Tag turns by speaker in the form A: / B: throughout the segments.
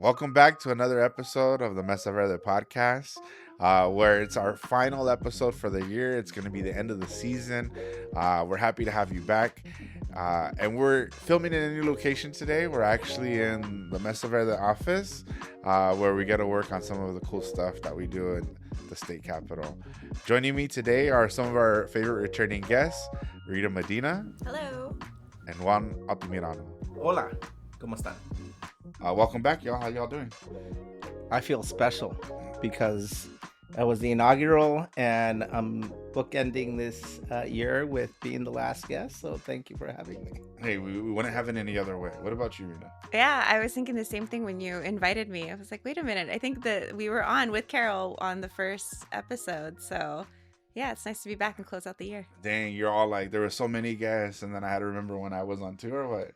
A: Welcome back to another episode of the Desmadre podcast, where it's our final episode for the year. It's going to be the end of the season. We're happy to have you back. And we're filming in a new location today. We're actually in the Desmadre office, where we get to work on some of the cool stuff that we do in the state capitol. Joining me today are some of our favorite returning guests, Rita Medina
B: Hello.
A: and Juan Altamirano.
C: Hola, ¿cómo están?
A: Welcome back, y'all. How y'all doing?
C: I feel special because that was the inaugural, and I'm bookending this year with being the last guest. So thank you for having me.
A: Hey, we wouldn't have it any other way. What about you, Rita?
B: Yeah, I was thinking the same thing when you invited me. I was like, wait a minute. I think that we were on with Carol on the first episode. So, yeah, it's nice to be back and close out the year.
A: Dang, you're all like, there were so many guests, and then I had to remember when I was on tour. What?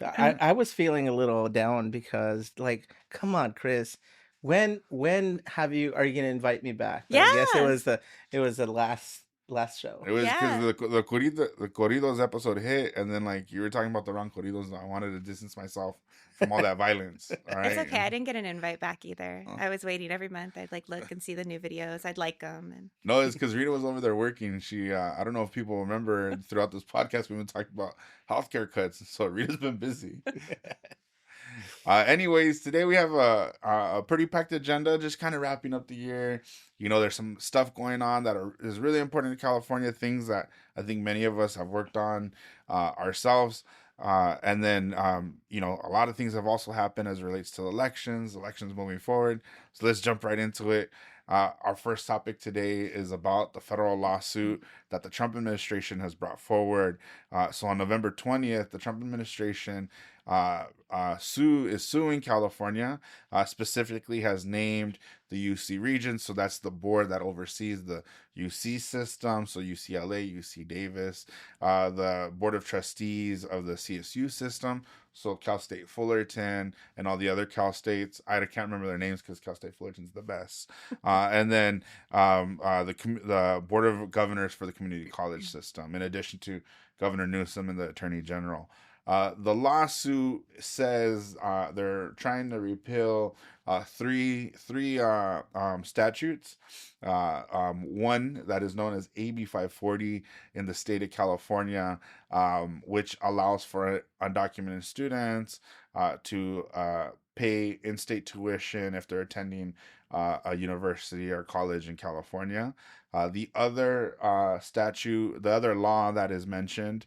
C: I was feeling a little down because, like, come on, Chris, when are you gonna invite me back? But I guess
B: Yes.
C: it was the last show.
A: It was because
B: Yeah.
A: the corridos episode hit, and then like you were talking about the wrong corridos. And I wanted to distance myself from all that violence. All right.
B: It's okay. I didn't get an invite back either.
A: Oh.
B: I was waiting every month. I'd like look and see the new videos. I'd like them. And
A: No, it's because Rita was over there working. She, I don't know if people remember throughout this podcast we've been talking about healthcare cuts. So Rita's been busy. Anyways, today we have a pretty packed agenda, just kind of wrapping up the year. You know, there's some stuff going on is really important in California, things that I think many of us have worked on ourselves. And then, you know, a lot of things have also happened as it relates to elections moving forward. So let's jump right into it. Our first topic today is about the federal lawsuit that the Trump administration has brought forward. So on November 20th, the Trump administration is suing California, specifically has named the UC region. So that's the board that oversees the UC system. So UCLA, UC Davis, the board of trustees of the CSU system. So Cal State Fullerton and all the other Cal States. I can't remember their names because Cal State Fullerton's the best. And then the board of governors for the community college system, in addition to Governor Newsom and the Attorney General. The lawsuit says they're trying to repeal three statutes. One that is known as AB 540 in the state of California, which allows for undocumented students to pay in-state tuition if they're attending a university or college in California. The other the other law that is mentioned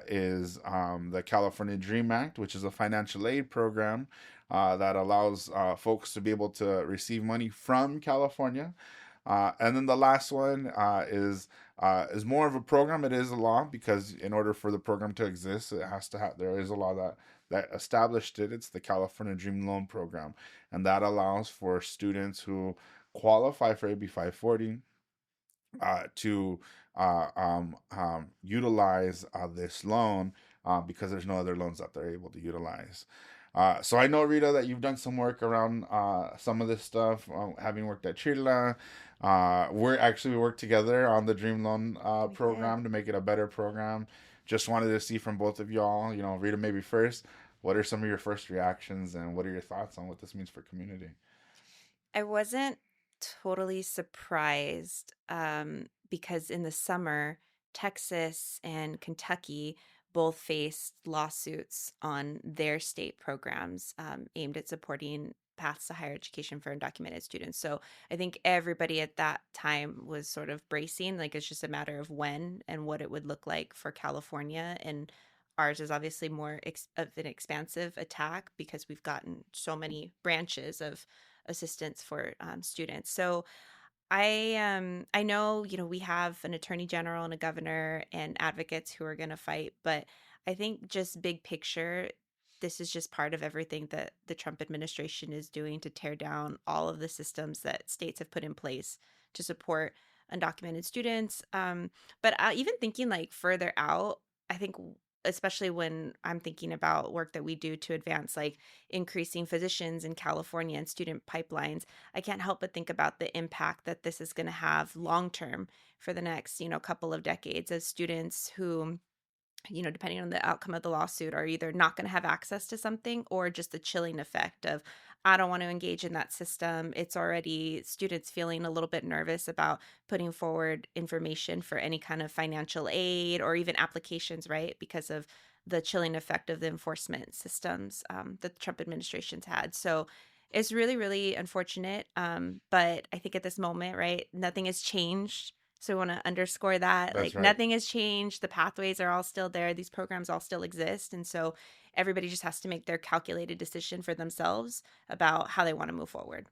A: is the California Dream Act, which is a financial aid program that allows folks to be able to receive money from California. And then the last one is more of a program. It is a law because in order for the program to exist, it has to have. There is a law that established it. It's the California Dream Loan Program, and that allows for students who qualify for AB 540 to utilize this loan because there's no other loans that they're able to utilize. So I know, Rita, that you've done some work around some of this stuff, having worked at Chirla. We worked together on the Dream Loan program to make it a better program. Just wanted to see from both of y'all, you know, Rita, maybe first, what are some of your first reactions and what are your thoughts on what this means for community?
B: I wasn't totally surprised because in the summer, Texas and Kentucky both faced lawsuits on their state programs aimed at supporting paths to higher education for undocumented students. So I think everybody at that time was sort of bracing, like it's just a matter of when and what it would look like for California. And ours is obviously more of an expansive attack because we've gotten so many branches of assistance for students. So I know, you know, we have an attorney general and a governor and advocates who are going to fight, but I think just big picture, this is just part of everything that the Trump administration is doing to tear down all of the systems that states have put in place to support undocumented students. But even thinking like further out, I think especially when I'm thinking about work that we do to advance like increasing physicians in California and student pipelines, I can't help but think about the impact that this is going to have long term for the next, you know, couple of decades as students who depending on the outcome of the lawsuit, are either not going to have access to something, or just the chilling effect of, I don't want to engage in that system. It's already students feeling a little bit nervous about putting forward information for any kind of financial aid or even applications, right? Because of the chilling effect of the enforcement systems that the Trump administration's had. So it's really, really unfortunate. But I think at this moment, right, nothing has changed. So we want to underscore that,
A: That's
B: like,
A: right.
B: nothing has changed. The pathways are all still there. These programs all still exist. And so everybody just has to make their calculated decision for themselves about how they want to move forward.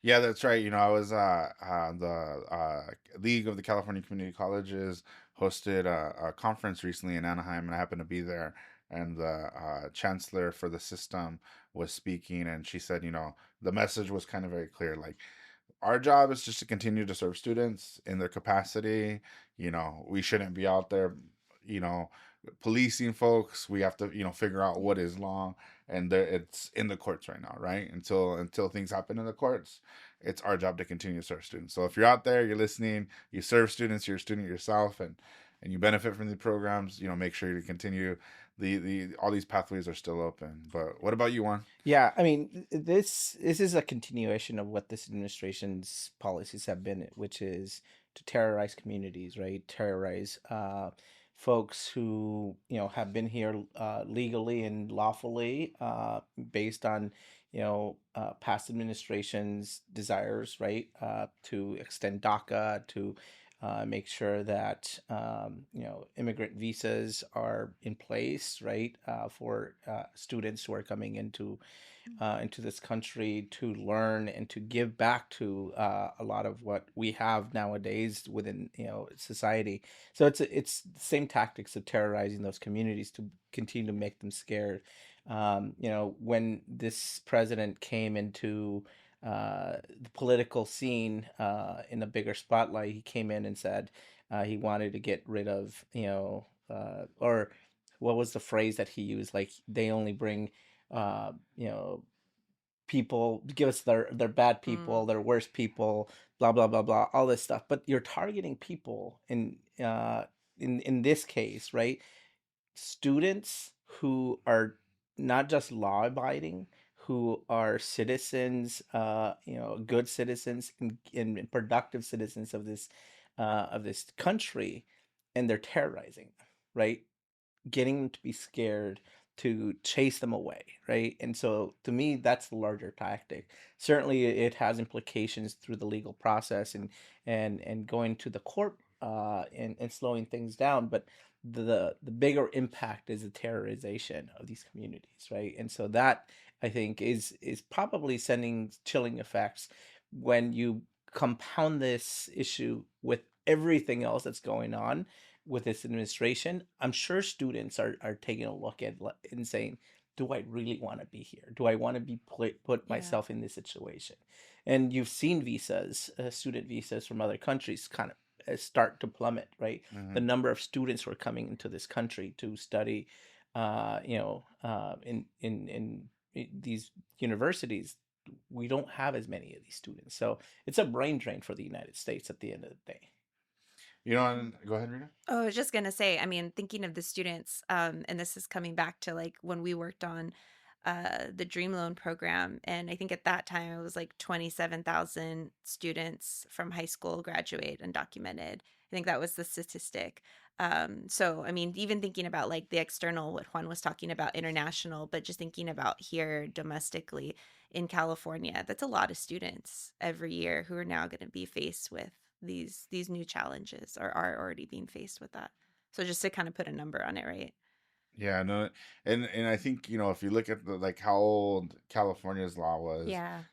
A: Yeah, that's right. I was the League of the California Community Colleges hosted a conference recently in Anaheim, and I happened to be there. And the chancellor for the system was speaking, and she said, the message was kind of very clear. Like, our job is just to continue to serve students in their capacity. We shouldn't be out there, you know, policing folks. We have to, figure out what is law, and it's in the courts right now, right? Until things happen in the courts, it's our job to continue to serve students. So if you're out there, you're listening, you serve students, you're a student yourself, and you benefit from the programs, make sure you continue. The all these pathways are still open. But what about you, Juan?
C: Yeah, I mean, this is a continuation of what this administration's policies have been, which is to terrorize communities, right? Terrorize folks who have been here legally and lawfully, based on past administrations' desires, right? To extend DACA, to make sure that immigrant visas are in place, right, for students who are coming into this country to learn and to give back to a lot of what we have nowadays within society. So it's the same tactics of terrorizing those communities to continue to make them scared. When this president came into the political scene in a bigger spotlight, he came in and said he wanted to get rid of or what was the phrase that he used? Like, they only bring uh, you know, people, give us their bad people,
B: Mm,
C: their worst people, blah blah blah blah, all this stuff. But you're targeting people in this case, right? Students who are not just law abiding, who are citizens, good citizens and productive citizens of this country, and they're terrorizing them, right? Getting them to be scared, to chase them away, right? And so to me, that's the larger tactic. Certainly it has implications through the legal process and going to the court and slowing things down, but the bigger impact is the terrorization of these communities, right? And so that, I think, is probably sending chilling effects when you compound this issue with everything else that's going on with this administration. I'm sure students are taking a look at and saying, do I really want to be here? Do I want to be put
B: yeah.
C: myself in this situation? And you've seen visas, student visas from other countries kind of start to plummet, right? The
A: Hmm.
C: number of students who are coming into this country to study, in these universities, we don't have as many of these students. So it's a brain drain for the United States at the end of the day.
A: And go ahead, Rita.
B: Oh, I was just gonna say, I mean, thinking of the students, and this is coming back to like when we worked on the Dream Loan program, and I think at that time it was like 27,000 students from high school graduate undocumented. I think that was the statistic. So I mean, even thinking about like the external, what Juan was talking about, international, but just thinking about here domestically in California, that's a lot of students every year who are now going to be faced with these new challenges, or are already being faced with that. So just to kind of put a number on it, right?
A: Yeah, no, and I think if you look at like how old California's law was,
B: Yeah.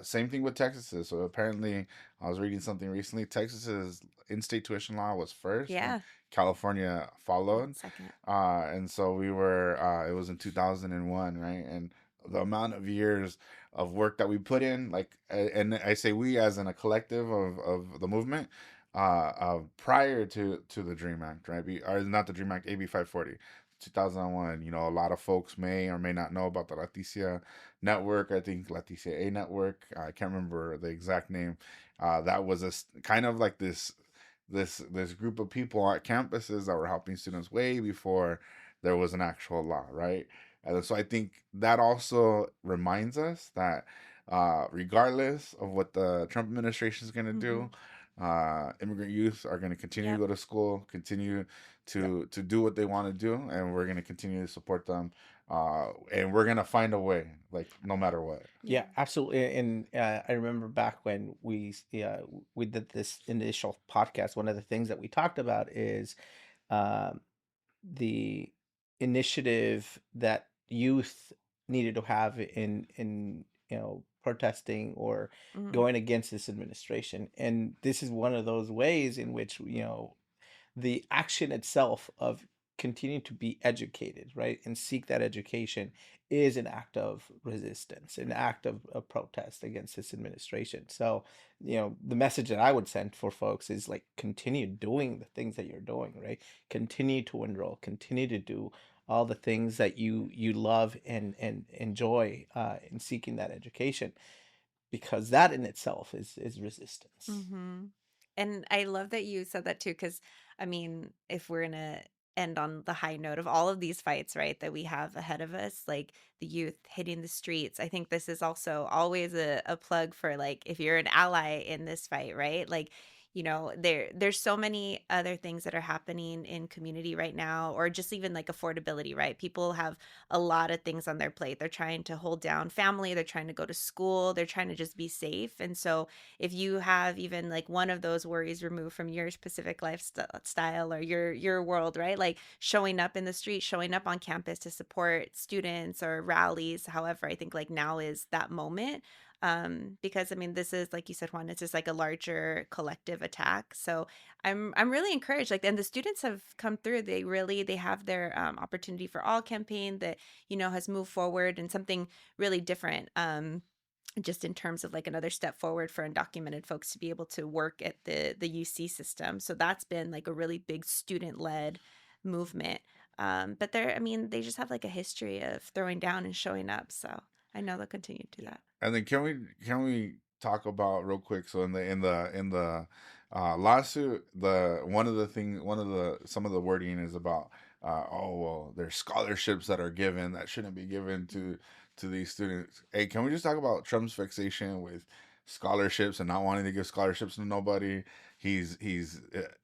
A: same thing with Texas's. So apparently, I was reading something recently. Texas's in-state tuition law was first, and
B: Yeah.
A: California followed.
B: Second.
A: And so we were. It was in 2001, right? And the amount of years of work that we put in, like, and I say we as in a collective of the movement, prior to the Dream Act, right? Or not the Dream Act, AB 540. 2001. A lot of folks may or may not know about the Leticia network. I think Leticia A network. I can't remember the exact name. That was kind of like this group of people at campuses that were helping students way before there was an actual law, right? And so I think that also reminds us that regardless of what the Trump administration is going to
B: Mm-hmm.
A: do, immigrant youth are going to continue to
B: Yep.
A: go to school, continue
C: Yeah.
A: to do what they want to do, and we're going to continue to support them. And we're going to find a way, like no matter what.
C: Yeah,
B: Yeah.
C: absolutely. And I remember back when we did this initial podcast. One of the things that we talked about is um, the initiative that youth needed to have in protesting or
B: Mm-hmm.
C: going against this administration. And this is one of those ways in which the action itself of continuing to be educated, right, and seek that education is an act of resistance, an act of protest against this administration. So, the message that I would send for folks is like continue doing the things that you're doing, right? Continue to enroll, continue to do all the things that you love and enjoy in seeking that education, because that in itself is resistance.
B: Mm-hmm. And I love that you said that too, because I mean, if we're gonna end on the high note of all of these fights, right, that we have ahead of us, like the youth hitting the streets, I think this is also always a plug for like if you're an ally in this fight, right? Like, there's so many other things that are happening in community right now, or just even like affordability, right? People have a lot of things on their plate. They're trying to hold down family, they're trying to go to school, they're trying to just be safe. And so if you have even like one of those worries removed from your specific lifestyle or your world, right? Like showing up in the street, showing up on campus to support students or rallies, however, I think like now is that moment. Because I mean, this is like you said, Juan, it's just like a larger collective attack. So I'm really encouraged. Like, and the students have come through. They have their opportunity for all campaign that has moved forward and something really different. Just in terms of like another step forward for undocumented folks to be able to work at the UC system. So that's been like a really big student led movement. But I mean, they just have like a history of throwing down and showing up. So I know they'll continue to do that.
A: And then can we talk about real quick? So in the lawsuit, the one of the some of the wording is about oh well, there's scholarships that are given that shouldn't be given to these students. Hey, can we just talk about Trump's fixation with scholarships and not wanting to give scholarships to nobody? He's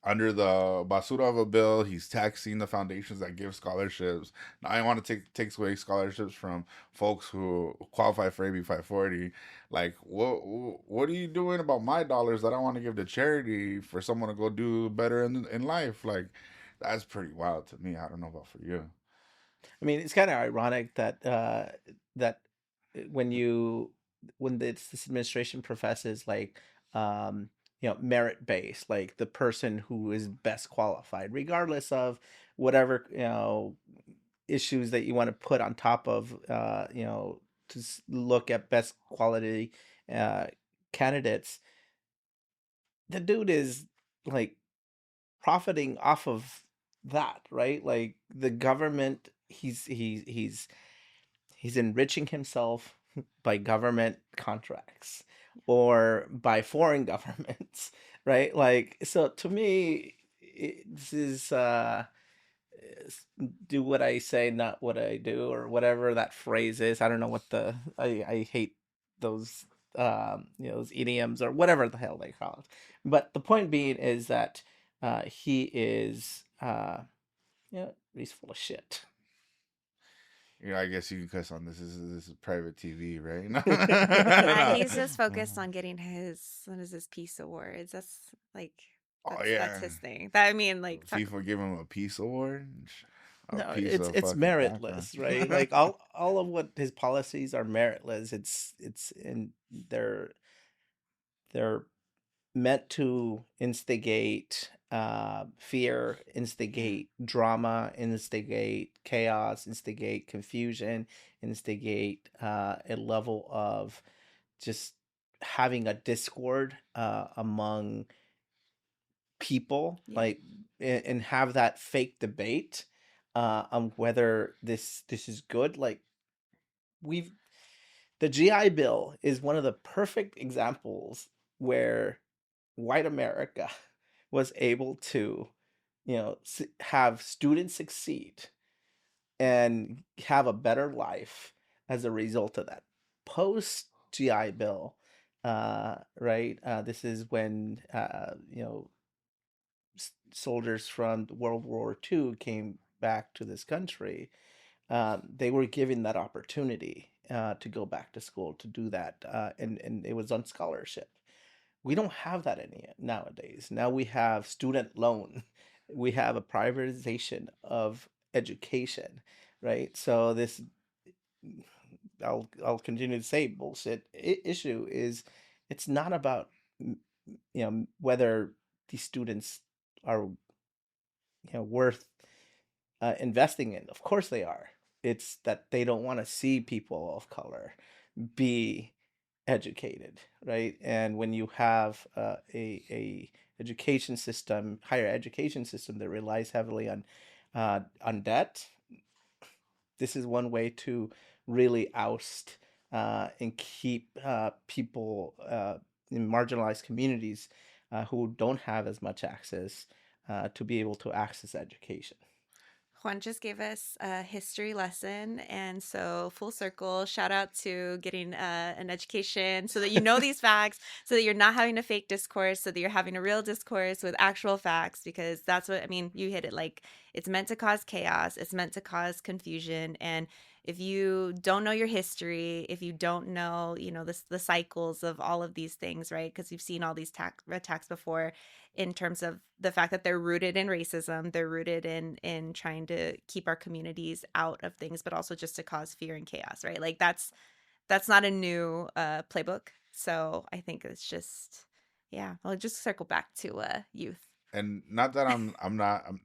A: under the basura of a bill. He's taxing the foundations that give scholarships. Now I want to takes away scholarships from folks who qualify for AB 540. Like, what are you doing about my dollars that I want to give to charity for someone to go do better in life? Like, that's pretty wild to me. I don't know about for you.
C: I mean, it's kind of ironic that that when this administration professes like merit based, like the person who is best qualified, regardless of whatever issues that you want to put on top of to look at best quality uh, candidates. The dude is like profiting off of that, right? Like the government, he's enriching himself by government contracts or by foreign governments, right? Like, so to me, this is do what I say, not what I do, or whatever that phrase is. I don't know what I hate those those idioms or whatever the hell they call it. But the point being is that he is he's full of shit.
A: I guess you can cuss on this. This is private TV, right?
B: He's just focused on getting his peace awards. That's like
A: Oh
B: that's
A: yeah,
B: his thing. That I mean, like
A: FIFA gave him a peace award. A
C: No,
A: piece of
C: it's
A: fucking caca.
C: meritless, right? Like all of what his policies are meritless. It's in they're meant to instigate fear, instigate drama, instigate chaos, instigate confusion, instigate a level of just having a discord among people,
B: yeah.
C: like and have that fake debate on whether this is good. Like we've the GI Bill is one of the perfect examples where white America was able to, have students succeed and have a better life as a result of that. Post GI Bill, right? This is when soldiers from World War II came back to this country. They were given that opportunity to go back to school to do that, and it was on scholarship. We don't have that any nowadays. Now we have student loan. We have a privatization of education, right? So this, I'll continue to say, bullshit issue is, it's not about whether these students are worth investing in. Of course they are. It's that they don't want to see people of color be educated, right? And when you have a education system, higher education system that relies heavily on debt, this is one way to really oust and keep people in marginalized communities who don't have as much access to be able to access education.
B: Juan just gave us a history lesson. And so, full circle, shout out to getting an education so that you know these facts, so that you're not having a fake discourse, so that you're having a real discourse with actual facts, because that's what, I mean, you hit it. Like, it's meant to cause chaos, it's meant to cause confusion. And if you don't know your history, if you don't know, the cycles of all of these things, right? Because we've seen all these attacks before, in terms of the fact that they're rooted in racism, they're rooted in trying to keep our communities out of things, but also just to cause fear and chaos, right? Like that's not a new playbook. So I think it's just, yeah, I'll just circle back to youth.
A: And not that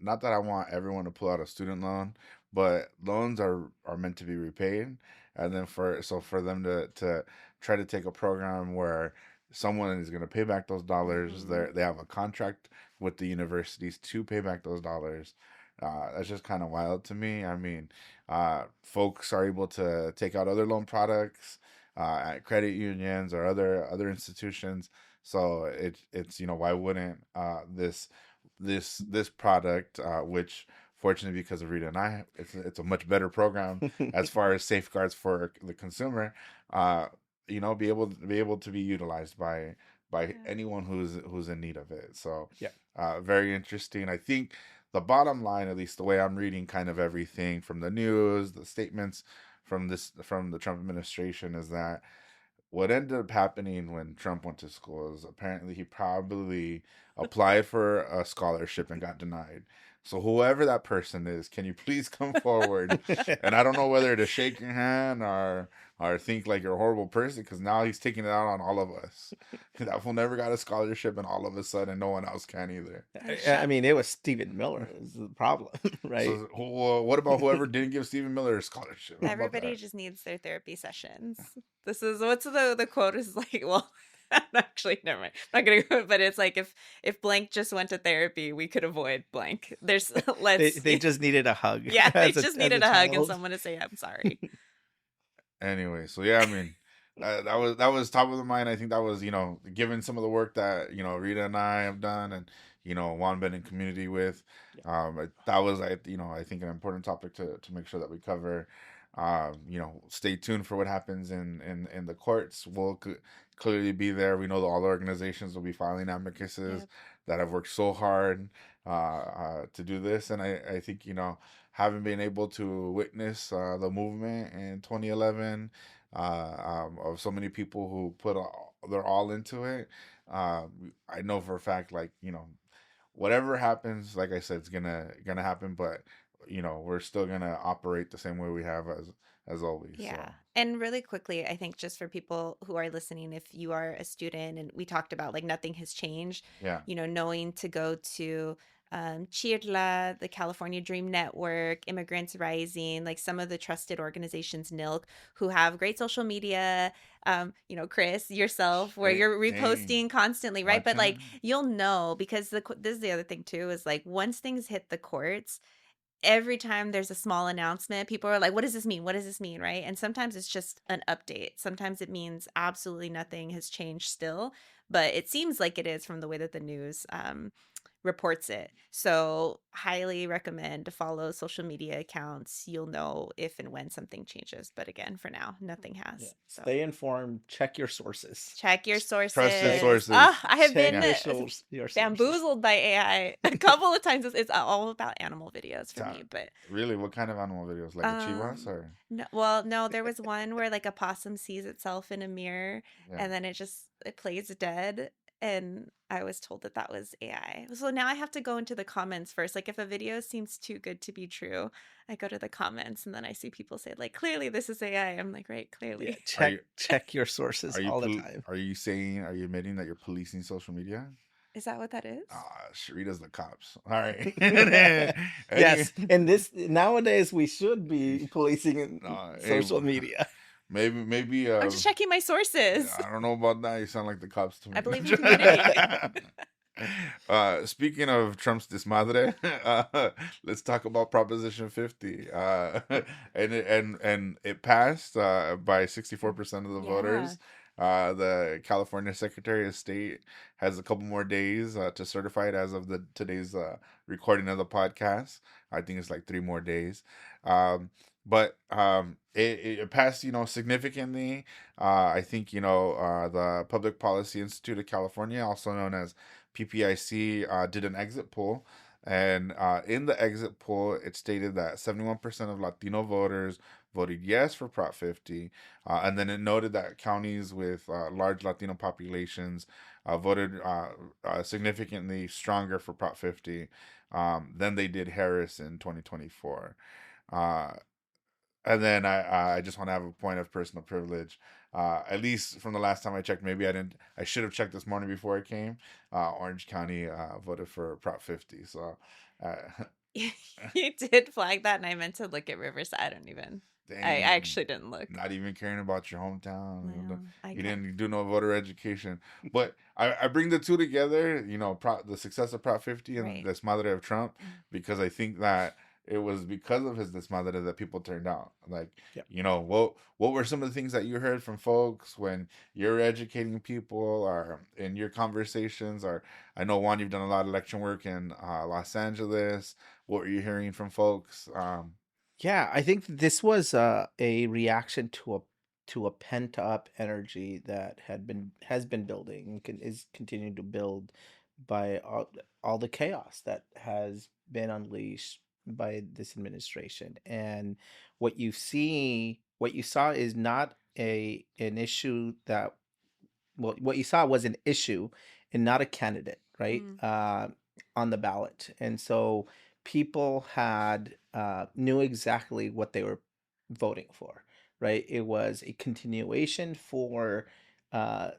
A: not that I want everyone to pull out a student loan, but loans are meant to be repaid, and then for them to try to take a program where someone is going to pay back those dollars, they have a contract with the universities to pay back those dollars. That's just kind of wild to me. I mean, folks are able to take out other loan products at credit unions or other institutions. So it's why wouldn't this product, which fortunately because of Rita and I, it's a much better program as far as safeguards for the consumer. Be able to be utilized by anyone who's in need of it. So
C: Yeah.
A: very interesting. I think the bottom line, at least the way I'm reading kind of everything from the news, the statements from the Trump administration, is that what ended up happening when Trump went to school is apparently he probably applied for a scholarship and got denied. So whoever that person is, can you please come forward? And I don't know whether to shake your hand or think like you're a horrible person, because now he's taking it out on all of us. That fool never got a scholarship, and all of a sudden no one else can either.
C: I mean, it was Stephen Miller is the problem, right?
A: So what about whoever didn't give Stephen Miller a scholarship?
B: Everybody just needs their therapy sessions. This is what's the quote is like, well, actually, never mind. I'm not gonna go, but it's like if blank just went to therapy, we could avoid blank. There's
C: they just needed a hug.
B: Yeah, they just needed a hug and someone to say, "I'm sorry."
A: Anyway, so yeah, I mean, that was top of the mind. I think that was given some of the work that Rita and I have done, and Juan been in community with. That was I think an important topic to make sure that we cover. Stay tuned for what happens in the courts. We'll clearly be there. We know that all the organizations will be filing advocacies that have worked so hard to do this, and I think having been able to witness the movement in 2011 of so many people who put their all into it, I know for a fact, like whatever happens, like I said, it's gonna happen, but we're still gonna operate the same way we have as always.
B: Yeah.
A: So.
B: And really quickly, I think just for people who are listening, if you are a student, and we talked about like nothing has changed,
A: Yeah.
B: Knowing to go to CHIRLA, the California Dream Network, Immigrants Rising, like some of the trusted organizations, NILC, who have great social media, Chris, yourself, where you're reposting constantly, right? But like, you'll know, because this is the other thing too, is like once things hit the courts, every time there's a small announcement, people are like, what does this mean? What does this mean? Right. And sometimes it's just an update. Sometimes it means absolutely nothing has changed still, but it seems like it is from the way that the news reports it. So highly recommend to follow social media accounts. You'll know if and when something changes. But again, for now, nothing
C: Yeah.
B: has. So
C: Stay informed. Check your sources.
B: check your
A: Trusted
C: Check
B: sources.
A: sources.
B: I have
C: check
B: been
A: Yeah.
C: your sources.
B: bamboozled by AI a couple of times. It's all about animal videos for me, but
A: Really, what kind of animal videos? Like a chivas
B: um
A: or
B: no, well, no, there was one where like a possum sees itself in a mirror
A: yeah.
B: and then it plays dead, and I was told that that was AI. So now I have to go into the comments first. Like if a video seems too good to be true, I go to the comments and then I see people say like clearly this is AI. I'm like, right,
C: Yeah,
B: clearly.
A: Are you
C: check your sources all the time.
A: are you saying, are you admitting that you're policing social media?
B: Is that what that is?
A: Sharita's the cops. All right. Any,
C: Yes, and this nowadays we should be policing
A: hey,
C: social media.
A: maybe
B: I'm just checking my sources.
A: I don't know about that. You sound like the cops to
B: I
A: me.
B: believe in community.
A: Speaking of Trump's Desmadre, let's talk about Proposition 50. And it passed by 64% of the
B: Yeah.
A: voters. The California Secretary of State has a couple more days to certify it as of today's recording of the podcast. I think it's like 3 more days. But it passed, significantly. I think, the Public Policy Institute of California, also known as PPIC, did an exit poll. And in the exit poll, it stated that 71% of Latino voters voted yes for Prop 50. And then it noted that counties with large Latino populations voted significantly stronger for Prop 50 than they did Harris in 2024. Uh, and then I just want to have a point of personal privilege. At least from the last time I checked, maybe I didn't. I should have checked this morning before I came. Orange County voted for Prop 50. So, uh,
B: You did flag that, and I meant to look at Riverside. I don't even. I
A: dang,
B: actually didn't look.
A: not even caring about your hometown.
B: Well,
A: You didn't do no voter education. But I bring the two together. The success of Prop 50 and
B: Right.
A: the Desmadre of Trump, because I think that it was because of his Desmadre that people turned out. Like,
C: Yep.
A: what were some of the things that you heard from folks when you're educating people or in your conversations? Or I know, Juan, you've done a lot of election work in Los Angeles. What were you hearing from folks?
C: Yeah, I think this was a reaction to a pent up energy that has been building and is continuing to build by all the chaos that has been unleashed by this administration. And what you saw is not an issue that what you saw was an issue and not a candidate, right? On the ballot. And so people had knew exactly what they were voting for, right? It was a continuation for uh,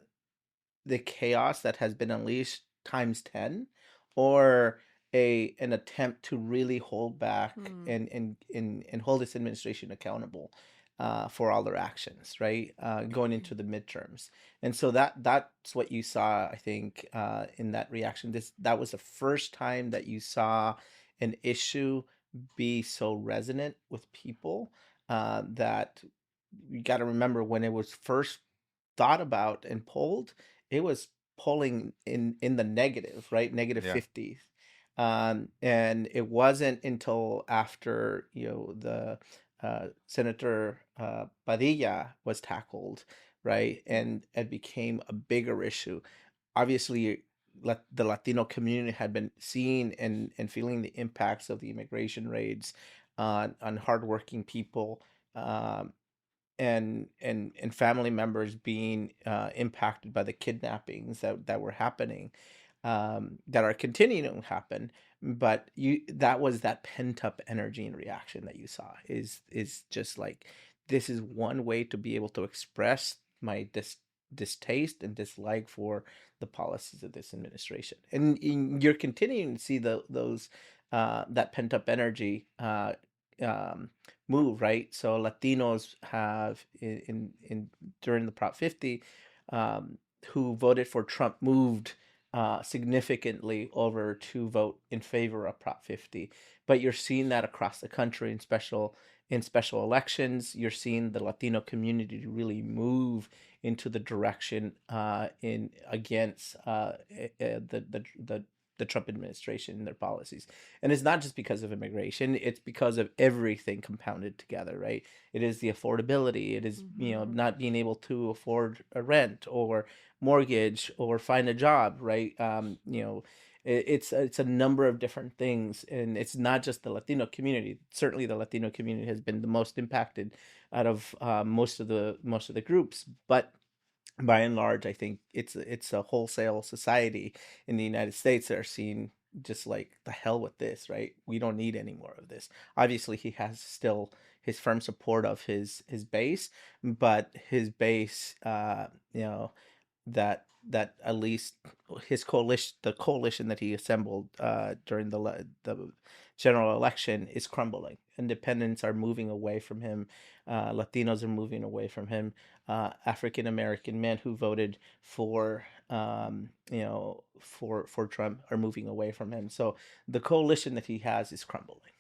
C: the chaos that has been unleashed times 10, or a an attempt to really hold back and hold this administration accountable for all their actions, right? Going into the midterms. And so that's what you saw, I think, in that reaction. That was the first time that you saw an issue be so resonant with people, that you got to remember when it was first thought about and polled, it was polling in the negative, right? Negative
A: Yeah.
C: 50s. And it wasn't until after, the Senator Padilla was tackled, right? And it became a bigger issue. Obviously, the Latino community had been seeing and feeling the impacts of the immigration raids on hardworking people, um, and family members being impacted by the kidnappings that were happening, that are continuing to happen. But that was that pent up energy and reaction that you saw is just like, this is one way to be able to express my distaste and dislike for the policies of this administration. And you're continuing to see those that pent up energy um, move, right? So Latinos have in during the Prop 50, who voted for Trump, moved significantly over to vote in favor of Prop 50. But you're seeing that across the country in special elections. You're seeing the Latino community really move into the direction in against the the Trump administration and their policies. And it's not just because of immigration, it's because of everything compounded together, right? It is the affordability, it is, not being able to afford a rent or mortgage or find a job, right? It's a number of different things, and it's not just the Latino community. Certainly, the Latino community has been the most impacted out of most of the groups, but by and large, I think it's a wholesale society in the United States that are seeing just like the hell with this, right? We don't need any more of this. Obviously, he has still his firm support of his base, but his base, that at least his coalition, the coalition that he assembled during the general election, is crumbling. Independents are moving away from him. Latinos are moving away from him. African American men who voted for Trump are moving away from him. So the coalition that he has is crumbling.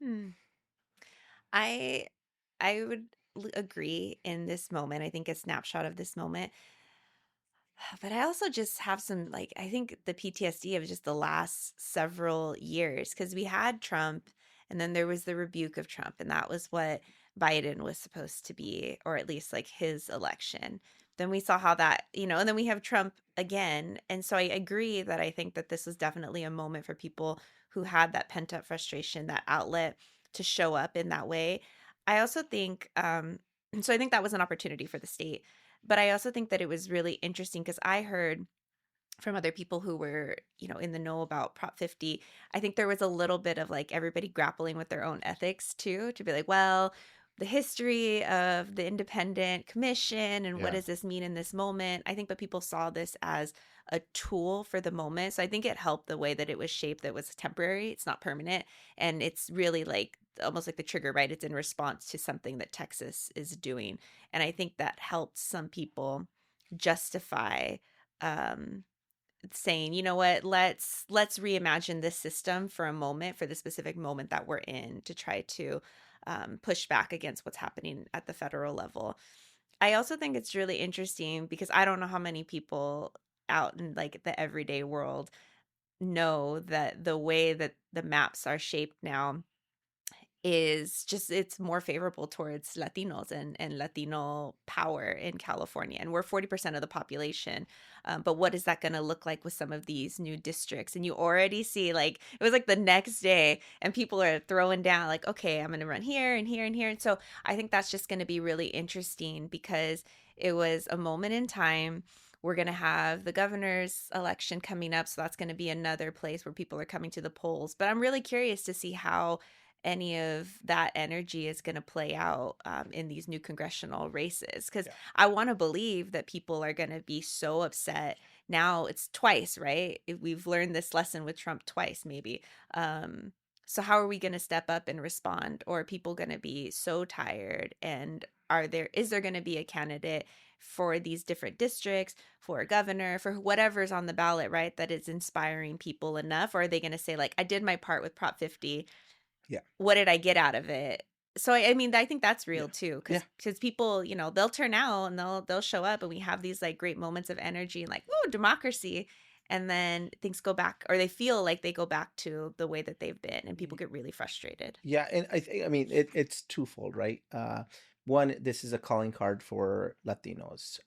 B: Hmm. I I would agree in this moment. I think a snapshot of this moment. But I also just have some, like, I think the PTSD of just the last several years, because we had Trump and then there was the rebuke of Trump, and that was what Biden was supposed to be, or at least like his election. Then we saw how that, and then we have Trump again. And so I agree that I think that this was definitely a moment for people who had that pent up frustration, that outlet to show up in that way. I also think, so I think that was an opportunity for the state. But I also think that it was really interesting because I heard from other people who were, in the know about Prop 50. I think there was a little bit of like everybody grappling with their own ethics too, to be like, well, the history of the independent commission and what
A: Yeah.
B: does this mean in this moment? I think that people saw this as a tool for the moment. So I think it helped the way that it was shaped, that was temporary, it's not permanent. And it's really like almost like the trigger, right? It's in response to something that Texas is doing. And I think that helped some people justify um saying, you know what, let's reimagine this system for a moment, for the specific moment that we're in, to try to push back against what's happening at the federal level. I also think it's really interesting because I don't know how many people out in like the everyday world know that the way that the maps are shaped now is just, it's more favorable towards Latinos and Latino power in California. And we're 40% of the population. But what is that going to look like with some of these new districts? And you already see, like, it was like the next day and people are throwing down like, okay, I'm going to run here and here and here. And so I think that's just going to be really interesting because it was a moment in time. We're going to have the governor's election coming up. So that's going to be another place where people are coming to the polls. But I'm really curious to see how any of that energy is going to play out in these new congressional races, because
C: Yeah.
B: I want to believe that people are going to be so upset. Now it's twice, right? We've learned this lesson with Trump twice, maybe. So how are we going to step up and respond? Or are people going to be so tired? And is there going to be a candidate for these different districts, for a governor, for whatever's on the ballot, right, that is inspiring people enough? Or are they going to say, like, I did my part with Prop 50,
C: Yeah.
B: what did I get out of it? So I mean, I think that's real
C: Yeah.
B: too,
C: Yeah.
B: because people, they'll turn out and they'll show up, and we have these like great moments of energy and like, oh, democracy, and then things go back, or they feel like they go back to the way that they've been, and people get really frustrated.
C: Yeah, and I mean, it's twofold, right? One, this is a calling card for Latinos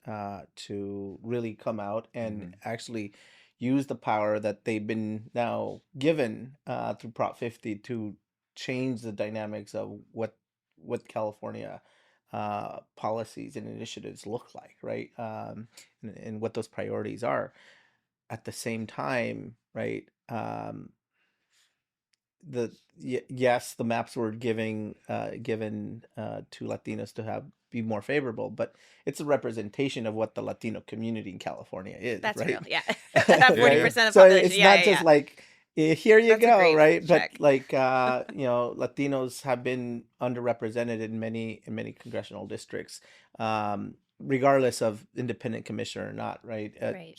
C: to really come out and
A: Hmm.
C: actually use the power that they've been now given through Prop 50 to change the dynamics of what California policies and initiatives look like, right? And what those priorities are. At the same time, right? Yes, the maps were given to Latinos to have be more favorable, but it's a representation of what the Latino community in California is,
B: That's real,
C: right?
B: yeah.
A: Yeah,
B: Forty
A: yeah.
B: percent of the
C: So
B: population,
C: it's
B: yeah,
C: not
B: yeah,
C: just
B: yeah.
C: like here you
B: That's a
C: go,
B: great
C: right? But
B: check.
C: like Latinos have been underrepresented in many congressional districts, regardless of independent commissioner or not, right?
B: Right.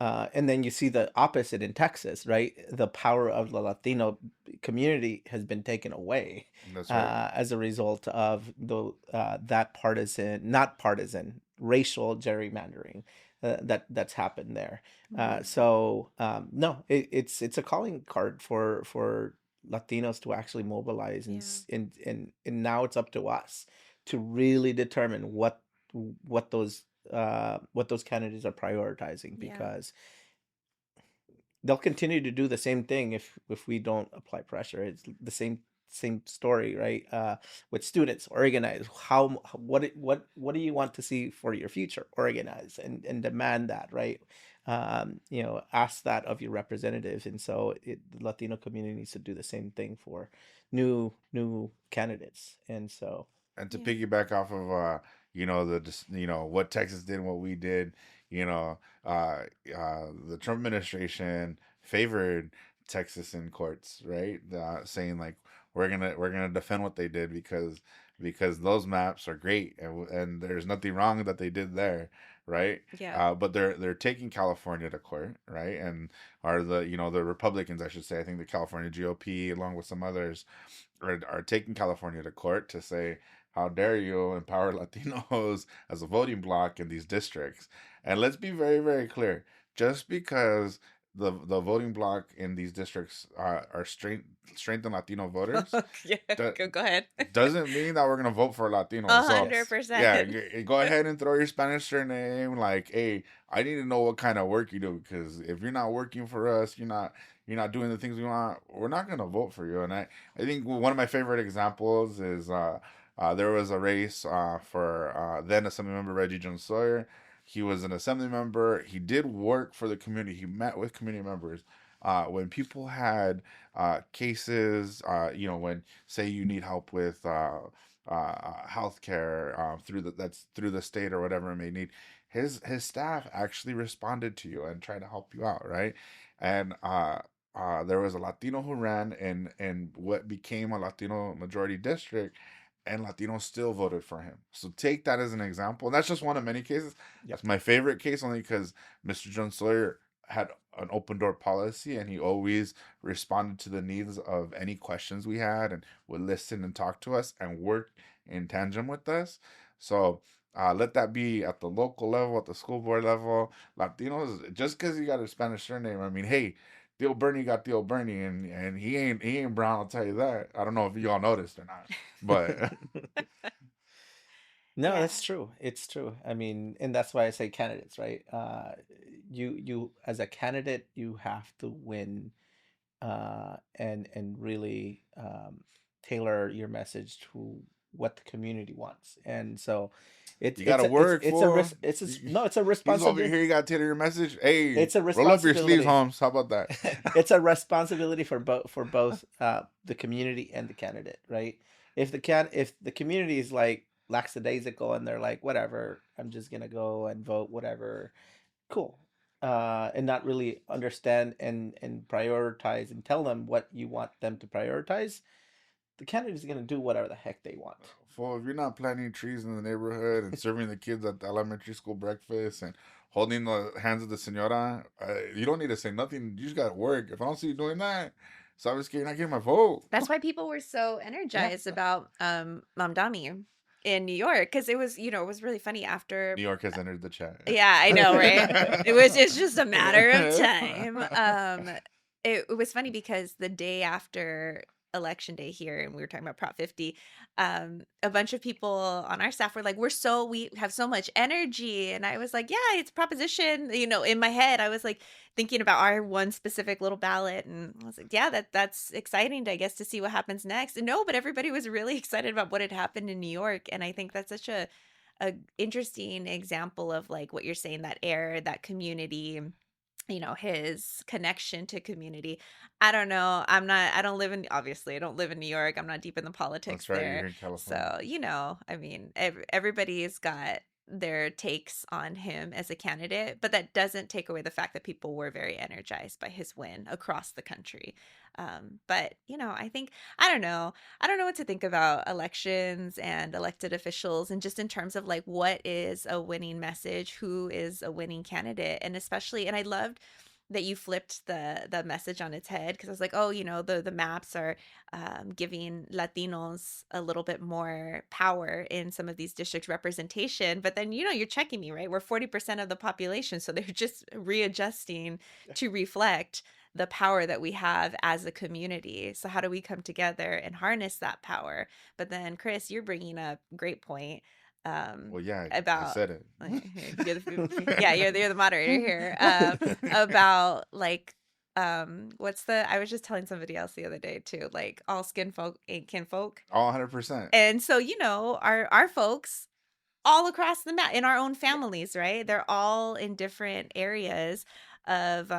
C: And then you see the opposite in Texas, right? The power of the Latino community has been taken away
A: That's right.
C: as a result of that partisan, not partisan, racial gerrymandering that's happened there.
B: Mhm.
C: No, it's a calling card for Latinos to actually mobilize,
B: Yeah.
C: and now it's up to us to really determine what those what those candidates are prioritizing,
B: Yeah.
C: because they'll continue to do the same thing if we don't apply pressure. It's the same story, right? With students, organize. What do you want to see for your future? Organize and demand that, right? Ask that of your representatives, and so the Latino community needs to do the same thing for new candidates, and so
A: And to
B: Yeah.
A: piggyback off of what Texas did and what we did, you know, the Trump administration favored Texas in courts, right? Saying like we're gonna defend what they did because those maps are great and there's nothing wrong that they did there, right?
B: Yeah.
A: But they're taking California to court, right? And are the Republicans, I should say, I think the California GOP along with some others are taking California to court to say, how dare you empower Latinos as a voting bloc in these districts? And let's be very, very clear. Just because the voting bloc in these districts are strengthened Latino voters,
B: Yeah.
A: that
B: Go ahead.
A: doesn't mean that we're gonna vote for Latinos.
B: A
A: So
B: hundred
C: yes.
A: yeah,
B: percent.
A: go ahead and throw your Spanish surname. Like, hey, I need to know what kind of work you do, because if you're not working for us, you're not doing the things we want. We're not gonna vote for you. And I think one of my favorite examples is there was a race for then Assembly Member Reggie Jones Sawyer. He was an assembly member. He did work for the community. He met with community members. When people had cases, when say you need help with healthcare that's through the state or whatever it may need, his staff actually responded to you and tried to help you out, right? And there was a Latino who ran in what became a Latino majority district, and Latinos still voted for him. So take that as an example. And that's just one of many cases.
C: Yep.
A: That's my favorite case only because Mr. John Sawyer had an open door policy and he always responded to the needs of any questions we had and would listen and talk to us and work in tandem with us. So let that be at the local level, at the school board level. Latinos, just because you got a Spanish surname, I mean, hey, Theo Bernie got Theo Bernie, and he ain't brown. I'll tell you that. I don't know if y'all noticed or not, but
C: No,
B: Yeah.
C: that's true. It's true. I mean, and that's why I say candidates, right? You as a candidate, you have to win, and really tailor your message to what the community wants. And so, it's
A: you
C: it's
A: gotta
C: a it's
A: work
C: it's a
A: for.
C: risk. No, it's a
A: He's over
C: responsibility.
A: here. You gotta tailor your message. Hey,
C: It's a
A: roll up your sleeves,
C: responsibility.
A: Holmes. How about that?
C: It's a responsibility for both the community and the candidate, right? If the community is like lackadaisical and they're like, whatever, I'm just gonna go and vote, whatever, cool, and not really understand and prioritize and tell them what you want them to prioritize, the candidate is gonna do whatever the heck they want.
A: Well, if you're not planting trees in the neighborhood and serving the kids at the elementary school breakfast and holding the hands of the senora, you don't need to say nothing. You just gotta work. If I don't see you doing that, so obviously you're not getting my vote.
B: That's why people were so
C: Yeah.
B: energized about Mamdani in New York, because it was really funny after.
A: New York has entered the chat.
B: Yeah, I know, right? It's just a matter of time. It was funny because the day after election day here, and we were talking about Prop 50, a bunch of people on our staff were like, we have so much energy. And I was like, yeah, it's proposition. In my head, I was like thinking about our one specific little ballot. And I was like, yeah, that's exciting, I guess, to see what happens next. And no, but everybody was really excited about what had happened in New York. And I think that's such a interesting example of like what you're saying, that air, that community, his connection to community. I don't know. Obviously I don't live in New York. I'm not deep in the politics
A: That's right. You're
B: there.
A: here in California.
B: So, I mean, everybody's got their takes on him as a candidate, but that doesn't take away the fact that people were very energized by his win across the country. But, I think, I don't know. I don't know what to think about elections and elected officials, and just in terms of like what is a winning message, who is a winning candidate, and I loved that you flipped the message on its head, because I was like, oh, the maps are giving Latinos a little bit more power in some of these districts representation, but then you're checking me, right? We're 40% of the population, so they're just readjusting to reflect the power that we have as a community. So how do we come together and harness that power? But then, Chris, you're bringing up a great point,
A: Well, yeah, I
B: about
A: said it.
B: yeah, you're the moderator here, about like, I was just telling somebody else the other day too, like, all skin folk ain't kin folk.
A: All 100%.
B: And so, our folks all across the map in our own families, right? They're all in different areas of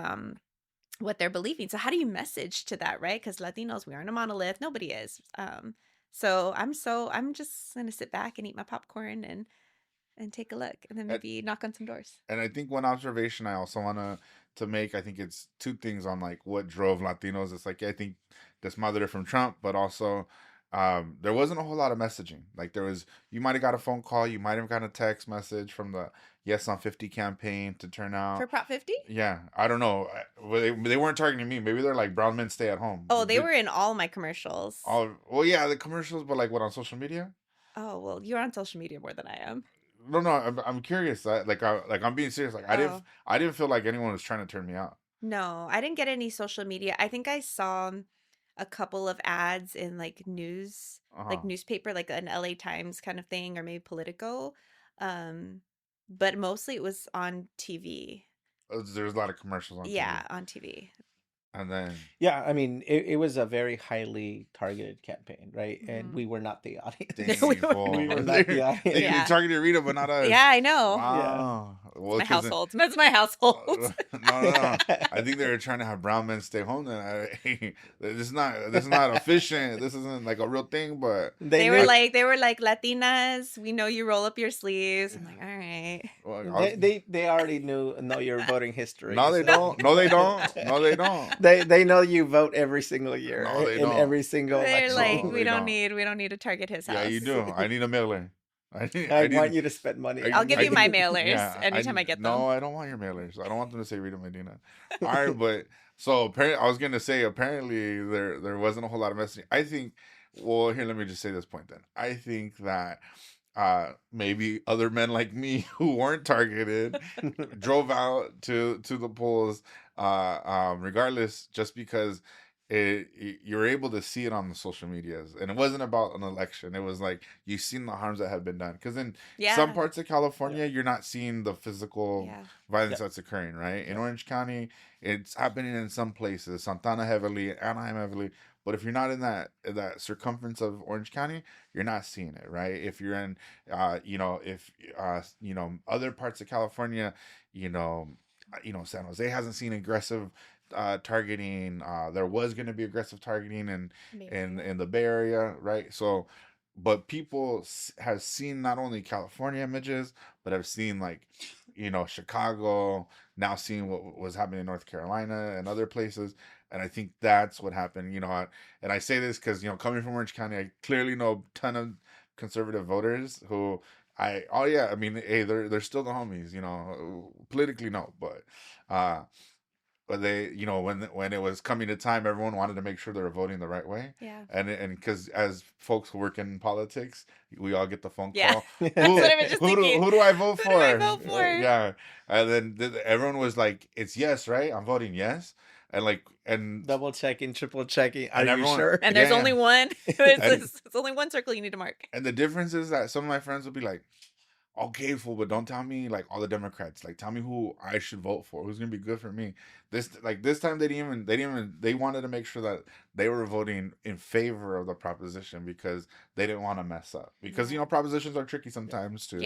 B: what they're believing. So how do you message to that, right? Because Latinos, we aren't a monolith. Nobody is. So I'm just gonna sit back and eat my popcorn and take a look, and then
A: And,
B: maybe knock on some doors.
A: and I think one observation I also want to make, I think it's two things on like what drove Latinos. It's like, I think Desmadre from Trump, but also there wasn't a whole lot of messaging. Like you might have got a phone call, you might have got a text message from the Yes on 50 campaign to turn out.
B: For Prop 50?
A: Yeah, I don't know. Well, they weren't targeting me. Maybe they're like, brown men stay at home.
B: Oh, they were in all my commercials.
A: Well, yeah, the commercials, but like what, on social media?
B: Oh, well, you're on social media more than I am.
A: No, I'm curious. I'm being serious. Like I didn't feel like anyone was trying to turn me out.
B: No, I didn't get any social media. I think I saw a couple of ads in like news, like newspaper, like an LA Times kind of thing, or maybe Politico. But mostly it was on TV.
A: There's a lot of commercials on TV.
B: Yeah, on TV.
A: And then
C: Yeah, I mean, it was a very highly targeted campaign, right? And
B: Mhm.
C: we were not the audience.
B: No, we
C: We were not the audience.
A: They
B: Yeah.
A: targeted Rita, but not us.
B: Yeah, I know.
A: Wow. Well,
B: My household. That's my household.
A: No. I think they were trying to have brown men stay home. Then this is not efficient. This isn't like a real thing. But
B: They were like Latinas. We know you roll up your sleeves. I'm like, all right.
A: Well,
C: they already know your voting history.
A: No, they don't. No, they don't. No, they don't.
C: They know you vote every single year.
A: No, they
C: in
A: don't.
C: every single
B: They're
C: election.
B: like,
A: No,
B: we
A: they
B: don't
A: don't.
B: need to target his house.
A: Yeah, you do. I need a mailer.
C: I want you to spend money.
B: I'll give you my mailers anytime I get them.
A: No, I don't want your mailers. I don't want them to say Rita Medina. All right, but so apparently, I was gonna say apparently there wasn't a whole lot of messaging. I think. Well, here, let me just say this point then. I think that maybe other men like me who weren't targeted drove out to the polls regardless, just because you're able to see it on the social medias, and it wasn't about an election. It was like you've seen the harms that have been done, because in some parts of California you're not seeing the physical violence that's occurring, right? In Orange County it's happening in some places, Santana heavily, Anaheim heavily, but if you're not in that circumference of Orange County, you're not seeing it, right? If you're in other parts of California, San Jose hasn't seen aggressive targeting. There was going to be aggressive targeting in the Bay Area, right? So, but people have seen not only California images, but have seen like, Chicago, now seeing what was happening in North Carolina and other places. And I think that's what happened, and I say this because, coming from Orange County, I clearly know a ton of conservative voters who I mean, hey, they're still the homies, politically no, but they, when it was coming to time, everyone wanted to make sure they were voting the right way.
B: Yeah.
A: And because as folks who work in politics, we all get the phone call.
B: Yeah. That's what I was just thinking.
A: Who do I vote for?
B: Who do I vote for?
A: Yeah. And then everyone was like, it's yes, right? I'm voting yes. And
C: double checking, triple checking. Are
A: you
C: sure?
B: And there's only one. It's only one circle you need to mark.
A: And the difference is that some of my friends will be like, okay, fool, but don't tell me like all the Democrats. Like, tell me who I should vote for. Who's gonna be good for me? This time they wanted to make sure that they were voting in favor of the proposition, because they didn't want to mess up. Because propositions are tricky sometimes to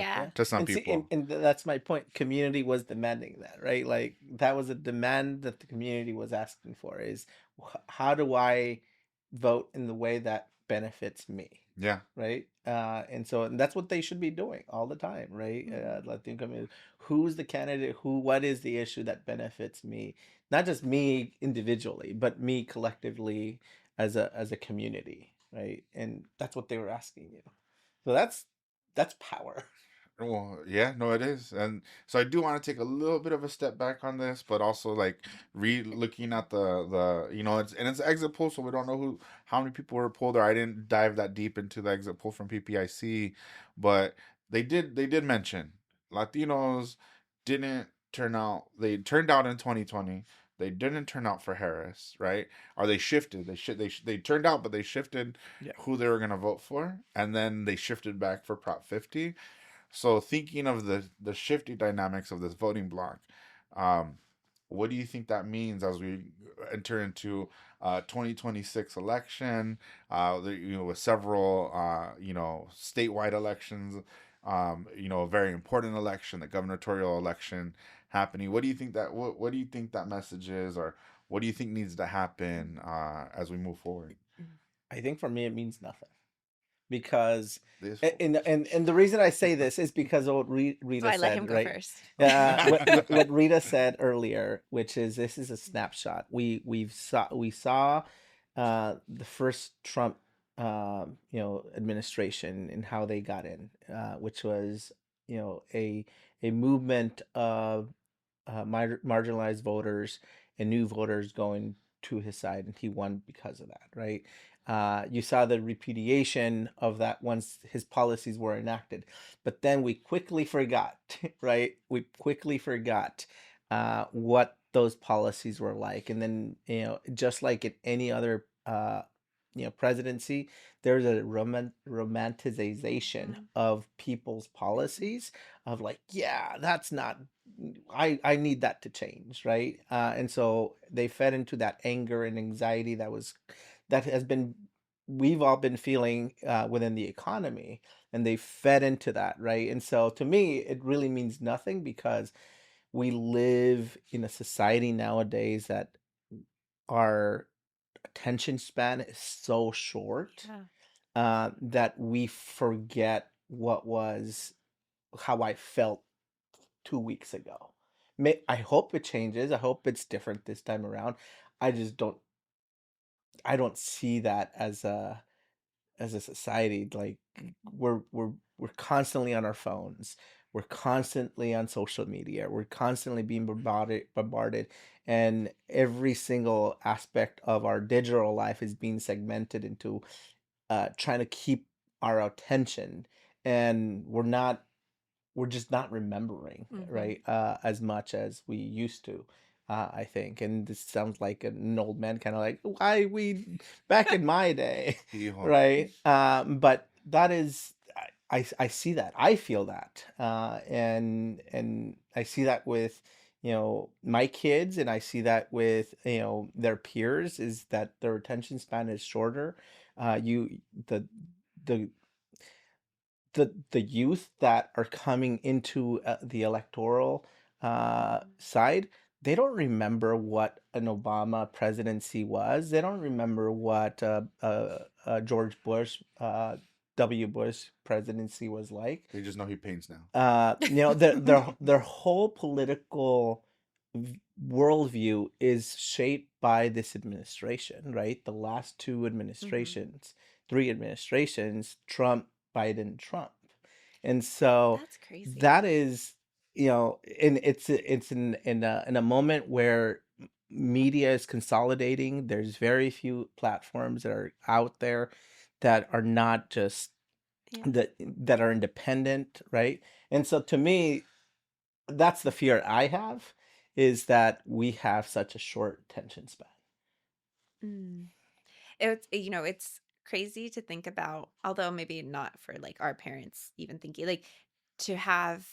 A: some people.
C: And that's my point. Community was demanding that, right? Like, that was a demand that the community was asking for: is how do I vote in the way that benefits me?
A: Yeah.
C: Right. And that's what they should be doing all the time, right? Latino community. Who's the candidate? What is the issue that benefits me? Not just me individually, but me collectively as a community, right? And that's what they were asking you. So that's power.
A: Well, yeah, no, it is, and so I do want to take a little bit of a step back on this, but also like looking at the it's exit poll, so we don't know how many people were pulled, or I didn't dive that deep into the exit poll from PPIC, but they did mention Latinos didn't turn out. They turned out in 2020. They didn't turn out for Harris, right? Or they shifted. They turned out, but they shifted
C: Yeah.
A: who they were gonna vote for, and then they shifted back for Prop 50. So thinking of the shifty dynamics of this voting block, um, what do you think that means as we enter into 2026 election? With several statewide elections, a very important election, the gubernatorial election happening. What do you think that message is, or what do you think needs to happen as we move forward?
C: I think for me it means nothing because
A: This
C: and the reason I say this is because of what
B: So
C: Rita
B: I let him
C: said,
B: go
C: right?
B: first.
C: What Rita said earlier, which is this is a snapshot. We saw the first Trump administration and how they got in, which was a movement of marginalized voters and new voters going to his side, and he won because of that, right? You saw the repudiation of that once his policies were enacted, but then we quickly forgot, right? We quickly forgot what those policies were like, and then just like in any other presidency, there's a romanticization
B: Mhm.
C: of people's policies of like, yeah, that's not I need that to change, right? And so they fed into that anger and anxiety that has been we've all been feeling within the economy, and they fed into that, right? And so to me, it really means nothing because we live in a society nowadays that our attention span is so short
B: Yeah.
C: that we forget what was how I felt 2 weeks ago. I hope it changes. I hope it's different this time around. I just don't. I don't see that as a society. Like we're constantly on our phones. We're constantly on social media. We're constantly being bombarded, and every single aspect of our digital life is being segmented into trying to keep our attention, and we're just not remembering,
B: Mm-hmm.
C: right? As much as we used to, I think. And this sounds like an old man, kind of like why we back in my day,
A: Hijo.
C: right? But that is, I see that, I feel that, and I see that with my kids, and I see that with their peers, is that their attention span is shorter. You the the youth that are coming into the electoral side, they don't remember what an Obama presidency was. They don't remember what George Bush, W. Bush presidency was like.
A: They just know he paints now.
C: Their whole political worldview is shaped by this administration, right? The last two
B: Mm-hmm.
C: administrations, three administrations, Trump, Biden, Trump, and so
B: That's crazy.
C: that is, and it's in a moment where media is consolidating. There's very few platforms that are out there that are not just
B: Yeah.
C: that are independent, right? And so to me, that's the fear I have, is that we have such a short attention span.
B: Mm. It's crazy to think about, although maybe not for like our parents even thinking like to have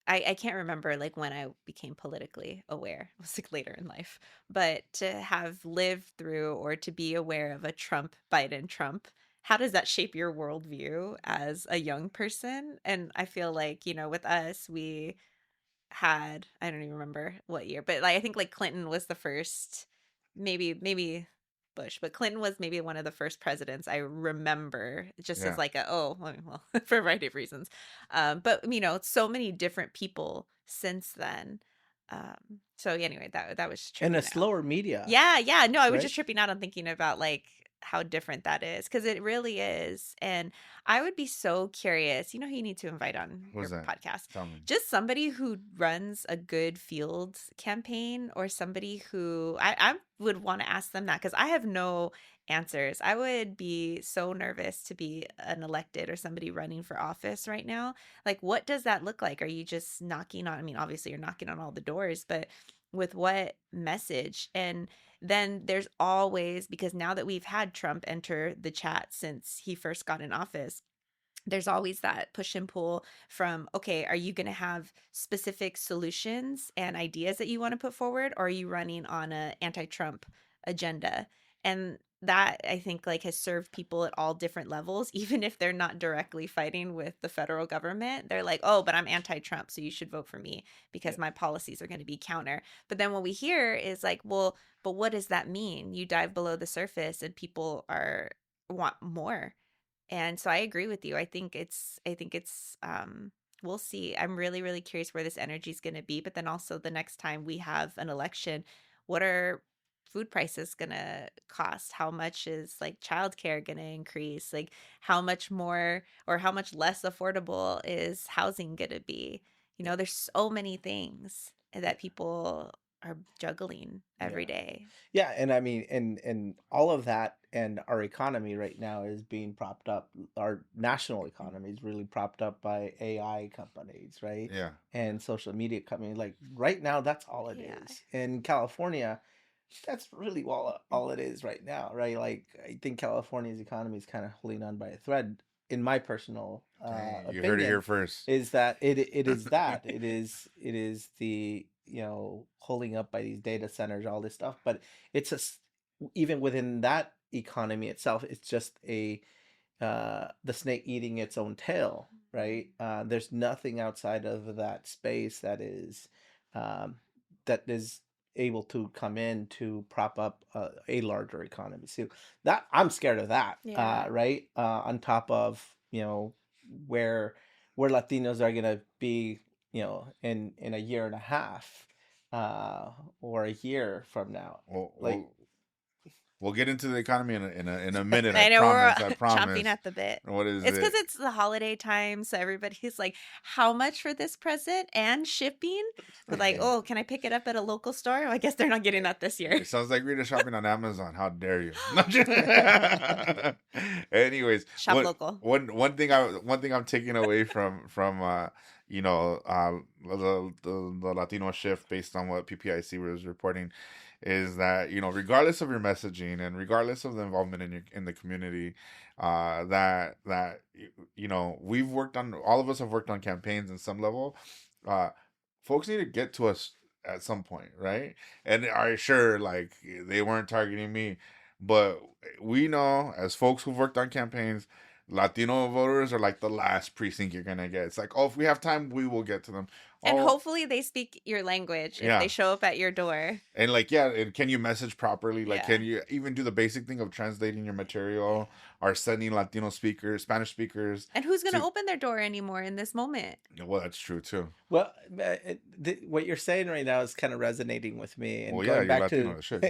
B: I can't remember like when I became politically aware. It was like later in life. But to have lived through or to be aware of a Trump, Biden, Trump, how does that shape your worldview as a young person? And I feel like, with us, we had, I don't even remember what year, but like I think like Clinton was the first, maybe Bush, but Clinton was maybe one of the first presidents I remember just as
A: Yeah.
B: like well, for a variety of reasons. But so many different people since then. So anyway, that was
C: And a
B: tripping out.
C: slower media,
B: Yeah, yeah. No, I was
C: right?
B: just tripping out on thinking about like how different that is, because it really is. And I would be so curious. You know who you need to invite on
A: Who's
B: your
A: that?
B: podcast?
A: Tell me.
B: Just somebody who runs a good field campaign, or somebody who I would want to ask them that, because I have no answers. I would be so nervous to be an elected or somebody running for office right now. Like, what does that look like? Are you just knocking on, I mean, obviously you're knocking on all the doors, but with what message? And then there's always, because now that we've had Trump enter the chat since he first got in office, there's always that push and pull from, okay, are you going to have specific solutions and ideas that you want to put forward, or are you running on a anti-Trump agenda? And that, I think, like, has served people at all different levels. Even if they're not directly fighting with the federal government, they're like, oh, but I'm anti-Trump, so you should vote for me because my policies are going to be counter. But then what we hear is like, well, but what does that mean? You dive below the surface and people are want more. And so I agree with you. I think it's we'll see. I'm really, really curious where this energy is going to be. But then also, the next time we have an election, what are food prices going to cost? How much is, like, childcare going to increase? Like, how much more or how much less affordable is housing going to be? You know, there's so many things that people are juggling every
C: Yeah.
B: day.
C: Yeah, and I mean, and all of that, and our economy right now is being propped up. Our national economy is really propped up by AI companies, right?
A: Yeah.
C: And social media companies. Like right now, that's all it
B: Yeah.
C: is. In California, that's really all it is right now, right? Like I think California's economy is kind of holding on by a thread. In my personal
A: Dang, you heard it here
C: opinion,
A: first.
C: is that it is the, holding up by these data centers, all this stuff. But it's even within that economy itself, it's just the snake eating its own tail, right? There's nothing outside of that space um, that is able to come in to prop up a larger economy. So that I'm scared of that,
B: Yeah.
C: right? On top of where Latinos are gonna be, in a year and a half, or a year from now,
A: Well,
C: like.
A: we'll get into the economy in a minute. I
B: I know we're
A: promise. I
B: chomping
A: promise.
B: at the bit.
A: What is
B: It's because
A: it?
B: it's the holiday time, so everybody's like, "How much for this present and shipping?" But like, "Oh, can I pick it up at a local store?" Oh, I guess they're not getting that this year.
A: It sounds like Rita shopping on Amazon. How dare you? Anyways,
B: Shop local.
A: one thing I'm taking away from the Latino shift, based on what PPIC was reporting, is that, regardless of your messaging and regardless of the involvement in the community, that all of us have worked on campaigns in some level. uh Folks need to get to us at some point, right? And are sure, like, they weren't targeting me, but we know, as folks who've worked on campaigns, Latino voters are like the last precinct you're gonna get. It's like, oh, if we have time, we will get to them.
B: And
A: Oh,
B: hopefully they speak your language if
A: yeah.
B: they show up at your door.
A: And like, yeah, and can you message properly? Like,
B: Yeah.
A: can you even do the basic thing of translating your material, or sending Latino speakers, Spanish speakers
B: And who's going to
A: to?
B: open their door anymore in this moment?
A: Well, that's true too.
C: Well, what you're saying right now is kind of resonating with me, and
A: Well, yeah,
C: going
A: you're
C: back to,
A: Latino. It should.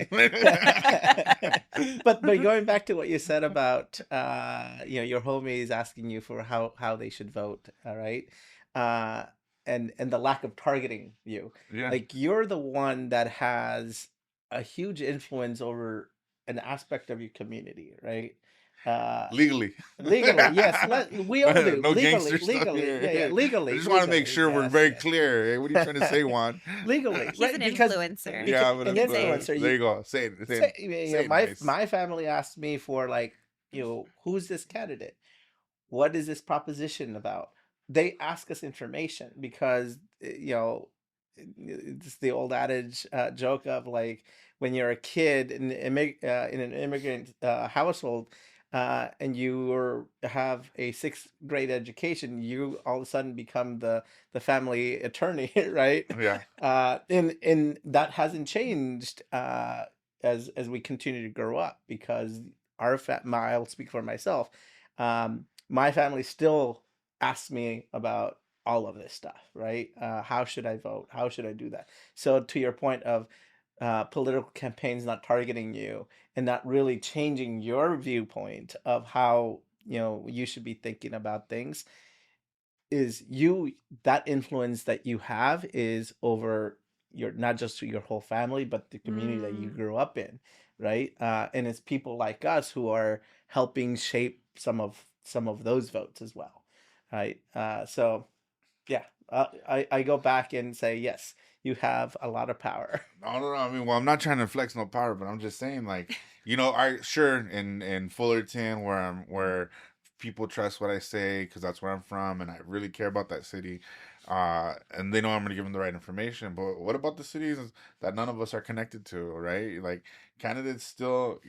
C: but going back to what you said about your homies asking you for how they should vote, all right, uh, and the lack of targeting you,
A: Yeah.
C: like you're the one that has a huge influence over an aspect of your community, right?
A: Legally.
C: Legally, yes, we all do.
A: No
C: Legally,
A: gangster stuff
C: legally,
A: here.
C: yeah, legally.
A: I just want to make
C: Legally,
A: sure we're
C: yes,
A: very
C: yes.
A: clear. Hey, what are you trying to say, Juan?
C: Legally,
B: He's
C: right?
B: an
C: Because
B: influencer.
A: Yeah,
C: an
A: but
C: influencer.
A: there you go. Say it. Say it
C: My
A: nice.
C: my family asked me for, like, who's this candidate? What is this proposition about? They ask us information because it's the old adage, joke of, like, when you're a kid in an immigrant household, and have a sixth grade education, you all of a sudden become the family attorney, right?
A: Yeah.
C: And that hasn't changed as we continue to grow up, because I'll speak for myself. My family still asks me about all of this stuff, right? How should I vote? How should I do that? So to your point of, political campaigns not targeting you and not really changing your viewpoint of how you should be thinking about things, is you that influence that you have is over your, not just your whole family, but the community that you
B: Mm.
C: grew up in, right? And it's people like us who are helping shape some of those votes as well, right? So yeah, I go back and say yes, you have a lot of power.
A: I don't know. I mean, well, I'm not trying to flex no power, but I'm just saying, like, I sure in Fullerton, where people trust what I say because that's where I'm from, and I really care about that city, and they know I'm gonna give them the right information. But what about the cities that none of us are connected to, right? Like, candidates still,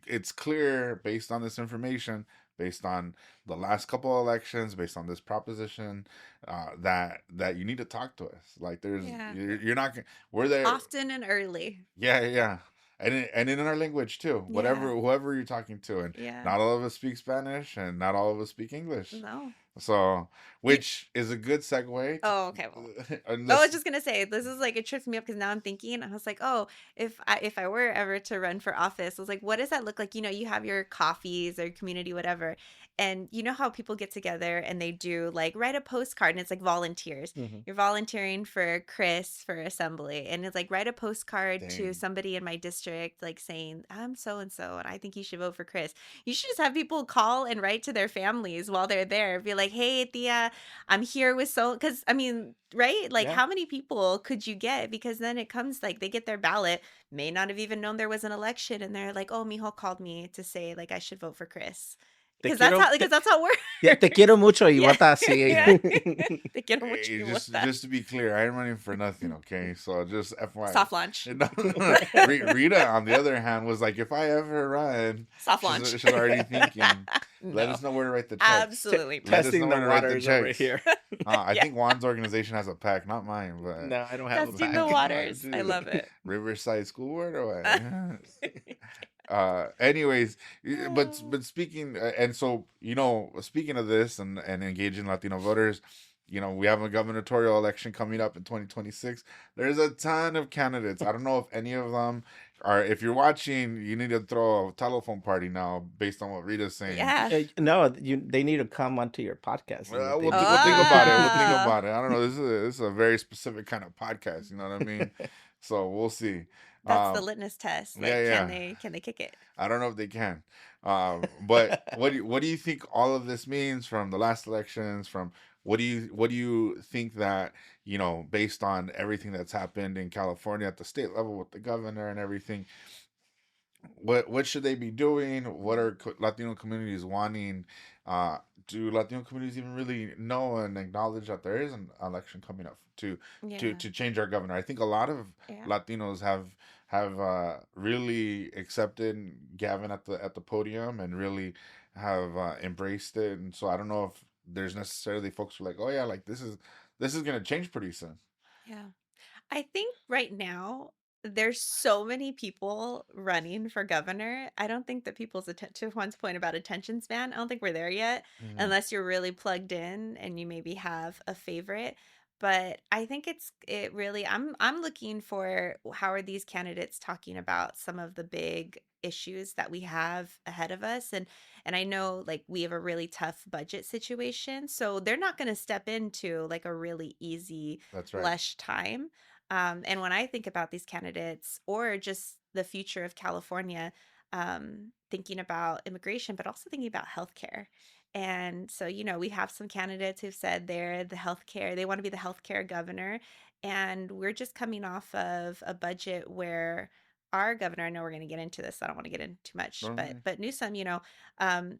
A: it's clear based on this information, based on the last couple of elections, based on this proposition, that you need to talk to us. Like,
B: Yeah.
A: you're not we're there.
B: Often and early.
A: Yeah, yeah. And in our language too.
B: Yeah.
A: Whoever you're talking to, and
B: Yeah.
A: not all of us speak Spanish, and not all of us speak English.
B: No.
A: So,
B: You,
A: which is a good segue.
B: oh, okay. Well, I was
A: Unless
B: just gonna say this is like it trips me up because now I'm thinking I was like, oh, if I were ever to run for office, I was like, what does that look like? You have your coffees or community, whatever, and you know how people get together and they do like write a postcard and it's like volunteers.
C: Hmm.
B: You're volunteering for Chris for assembly, and it's like write a postcard to
A: dang,
B: somebody in my district, like saying I'm so and so, and I think you should vote for Chris. You should just have people call and write to their families while they're there, be like, hey, Tia, I'm here with so, because I mean, right? Like,
C: Yeah.
B: how many people could you get? Because then it comes like they get their ballot, may not have even known there was an election, and they're like, oh, Mijo called me to say like I should vote for Chris.
C: Te
B: Because that's
C: quiero,
B: how, because that's how it
C: yeah, te
B: works.
C: quiero mucho y
B: Yeah, yeah.
C: watashi.
B: Te quiero mucho
A: hey,
B: y
A: just
B: gusta.
A: just to be clear, I ain't running for nothing. Okay, so just FYI.
B: Soft launch.
A: Rita, on the other hand, was like, if I ever run,
B: Soft launch.
A: she's already thinking. Let
B: No,
A: us know where to write the checks.
B: absolutely not.
A: Let us know
C: Testing
A: where
C: the
A: to write the
C: waters over
A: checks.
C: here.
A: I
B: Yeah.
A: think Juan's organization has a pack, not mine, but
C: No, I don't have a
B: Testing the
C: pack.
B: waters. I
A: Dude,
B: love it.
A: Riverside School Board or what? Anyways, but speaking, and so speaking of this and engaging Latino voters, we have a gubernatorial election coming up in 2026. There's a ton of candidates. I don't know if any of them are. If you're watching, you need to throw a telephone party now, based on what Rita's saying.
B: Yeah.
C: No, they need to come onto your podcast. And
A: We'll,
C: they
A: we'll
C: need
A: think
C: to
A: about it. We'll think
B: Ah.
A: about it. I don't know. This is a very specific kind of podcast. You know what I mean? So we'll see.
B: That's the
A: Um,
B: litmus test. Like,
A: yeah,
B: can they kick it?
A: I don't know if they can. But what do you think all of this means from the last elections? From what do you think that based on everything that's happened in California at the state level with the governor and everything, what should they be doing? What are Latino communities wanting? Uh, do Latino communities even really know and acknowledge that there is an election coming up to
B: Yeah.
A: to change our governor? I think a lot of
B: Yeah.
A: Latinos have really accepted Gavin at the podium and really have embraced it. And so I don't know if there's necessarily folks who are like, oh yeah, like this is gonna change pretty soon.
B: Yeah. I think right now there's so many people running for governor. I don't think that people's to Juan's point about attention span, I don't think we're there yet,
A: Mhm.
B: unless you're really plugged in and you maybe have a favorite. But I think it really I'm looking for how are these candidates talking about some of the big issues that we have ahead of us, and I know like we have a really tough budget situation, so they're not going to step into like a really easy
A: That's right.
B: lush time. And when I think about these candidates or just the future of California, thinking about immigration, but also thinking about healthcare. And so, we have some candidates who've said they want to be the healthcare governor. And we're just coming off of a budget where our governor, I know we're going to get into this, so I don't want to get into too much, but
A: Okay.
B: Newsom,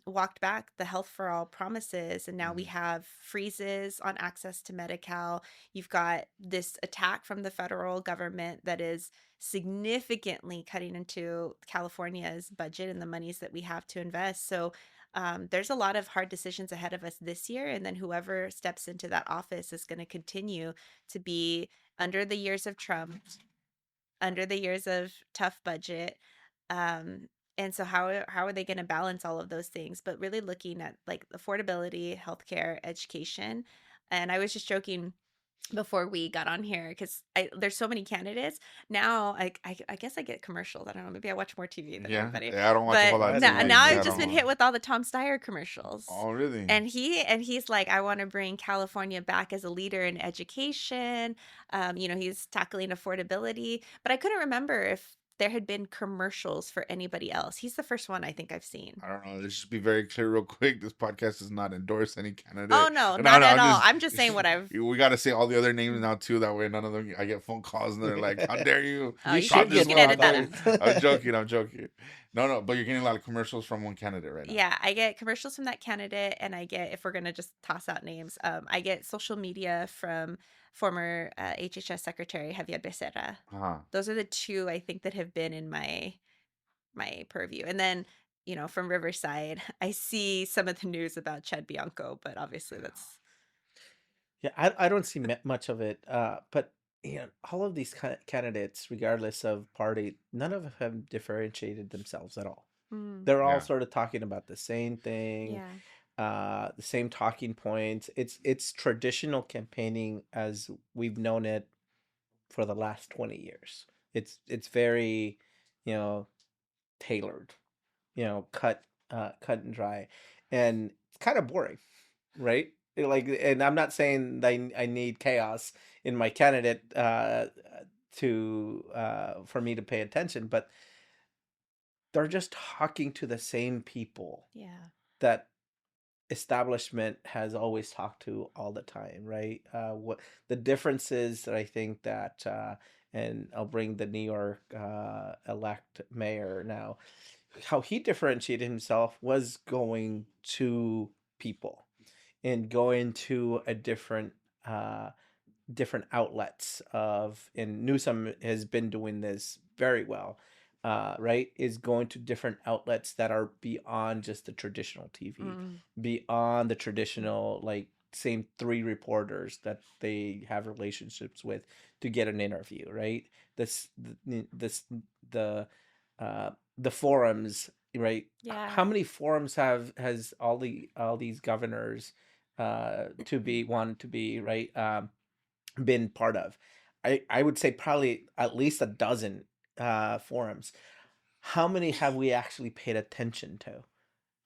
B: walked back the health for all promises, and now we
A: Mhm.
B: have freezes on access to Medi-Cal. You've got this attack from the federal government that is significantly cutting into California's budget and the monies that we have to invest. So there's a lot of hard decisions ahead of us this year. And then whoever steps into that office is going to continue to be under the years of Trump, under the years of tough budget. Um, and so how are they going to balance all of those things? But really looking at like affordability, healthcare, education. And I was just joking before we got on here because there's so many candidates now. I guess I get commercials. I don't know. Maybe I watch more TV than
A: Yeah,
B: everybody.
A: yeah, I don't watch a
B: But
A: whole lot of
C: That's
B: now,
A: TV.
B: now
C: nice.
B: I've
A: Yeah, I
B: just been
A: don't.
B: hit with all the Tom Steyer commercials.
A: Oh, really?
B: And he's like, I want to bring California back as a leader in education. He's tackling affordability. But I couldn't remember if there had been commercials for anybody else. He's the first one I think I've seen.
A: I don't know. Let's just be very clear, real quick. This podcast does not endorse any
B: Oh
A: candidate.
B: no,
A: No,
B: not
A: no.
B: at
A: I'm
B: all.
A: just.
B: I'm just saying what I've.
A: We got to say all the other names now too. That way, none of them. I get phone calls and they're like, "How dare you?"
B: Oh,
C: You
B: you
C: should
B: can, you
C: get
B: can
C: one
B: edit
C: of
B: that
C: those.
B: out.
A: I'm joking. I'm joking. No, no. But you're getting a lot of commercials from one candidate right now.
B: Yeah, I get commercials from that candidate, and I get, if we're gonna just toss out names, I get social media from former HHS Secretary Javier Becerra.
A: Uh-huh.
B: Those are the two I think that have been in my purview. And then, from Riverside, I see some of the news about Chad Bianco, but obviously that's
C: Yeah, I don't see much of it. But all of these candidates, regardless of party, none of them have differentiated themselves at all. They're all
A: Yeah.
C: sort of talking about the same thing,
B: yeah.
C: the same talking points. It's traditional campaigning as we've known it for the last 20 years. It's very, you know, tailored, cut and dry, and it's kind of boring, right? Like, and I'm not saying that I need chaos in my candidate to for me to pay attention, but they're just talking to the same people
B: Yeah.
C: that establishment has always talked to all the time, right? What the difference is that I think that, and I'll bring the New York elect mayor now, how he differentiated himself was going to people and going to a uh, different outlets of, and Newsom has been doing this very well, right? Is going to different outlets that are beyond just the traditional TV,
B: Mm.
C: beyond the traditional, like, same three reporters that they have relationships with to get an interview, right? This, this, the, the forums, right?
B: Yeah.
C: How many forums has all these governors to be wanted to be, right, been part of? I would say probably at least a dozen forums. How many have we actually paid attention to?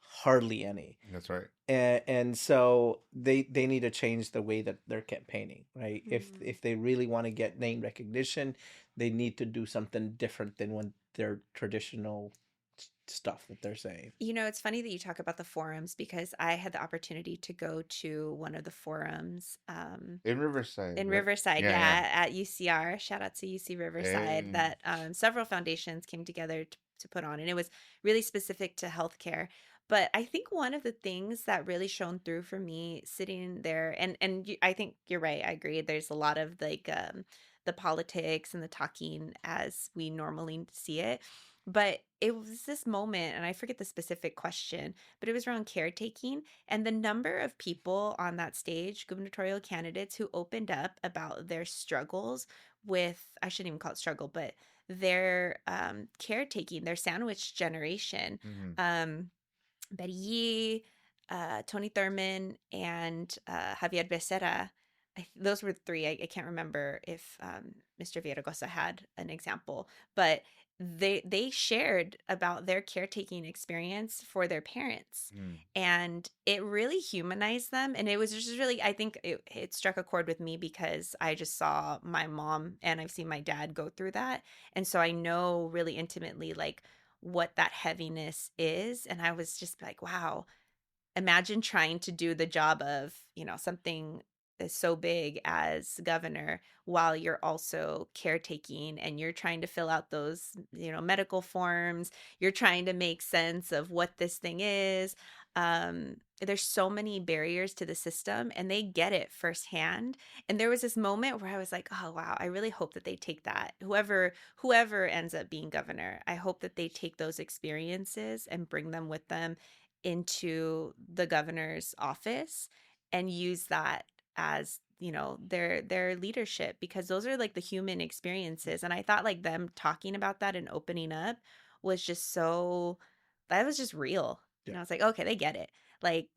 C: Hardly any.
A: That's right.
C: And so they need to change the way that they're campaigning, right?
B: Mm.
C: If they really want to get name recognition, they need to do something different than when their traditional stuff that they're saying.
B: It's funny that you talk about the forums because I had the opportunity to go to one of the forums
A: In Riverside.
B: in
A: Right?
B: Riverside,
A: Yeah,
B: yeah, at UCR. Shout out to UC Riverside
A: Hey.
B: that several foundations came together to put on, and it was really specific to healthcare. But I think one of the things that really shone through for me sitting there, and I think you're right. I agree. There's a lot of like the politics and the talking as we normally see it. But it was this moment, and I forget the specific question, but it was around caretaking and the number of people on that stage, gubernatorial candidates who opened up about their struggles with, I shouldn't even call it struggle, but their caretaking, their sandwich generation.
A: Mm-hmm.
B: Betty Yee, Tony Thurman, and Javier Becerra. Those were three. I can't remember if Mr. Villaraigosa had an example, but they shared about their caretaking experience for their parents,
A: Mm.
B: and it really humanized them. And it was just really, I think it struck a chord with me because I just saw my mom and I've seen my dad go through that, and so I know really intimately like what that heaviness is. And I was just like, wow, imagine trying to do the job of, something is so big as governor while you're also caretaking and you're trying to fill out those, medical forms. You're trying to make sense of what this thing is. There's so many barriers to the system and they get it firsthand. And there was this moment where I was like, oh wow, I really hope that they take that. Whoever ends up being governor, I hope that they take those experiences and bring them with them into the governor's office and use that as their leadership, because those are like the human experiences. And I thought like them talking about that and opening up was just so, that was just real.
C: Yeah.
B: I was like, okay, they get it. Like,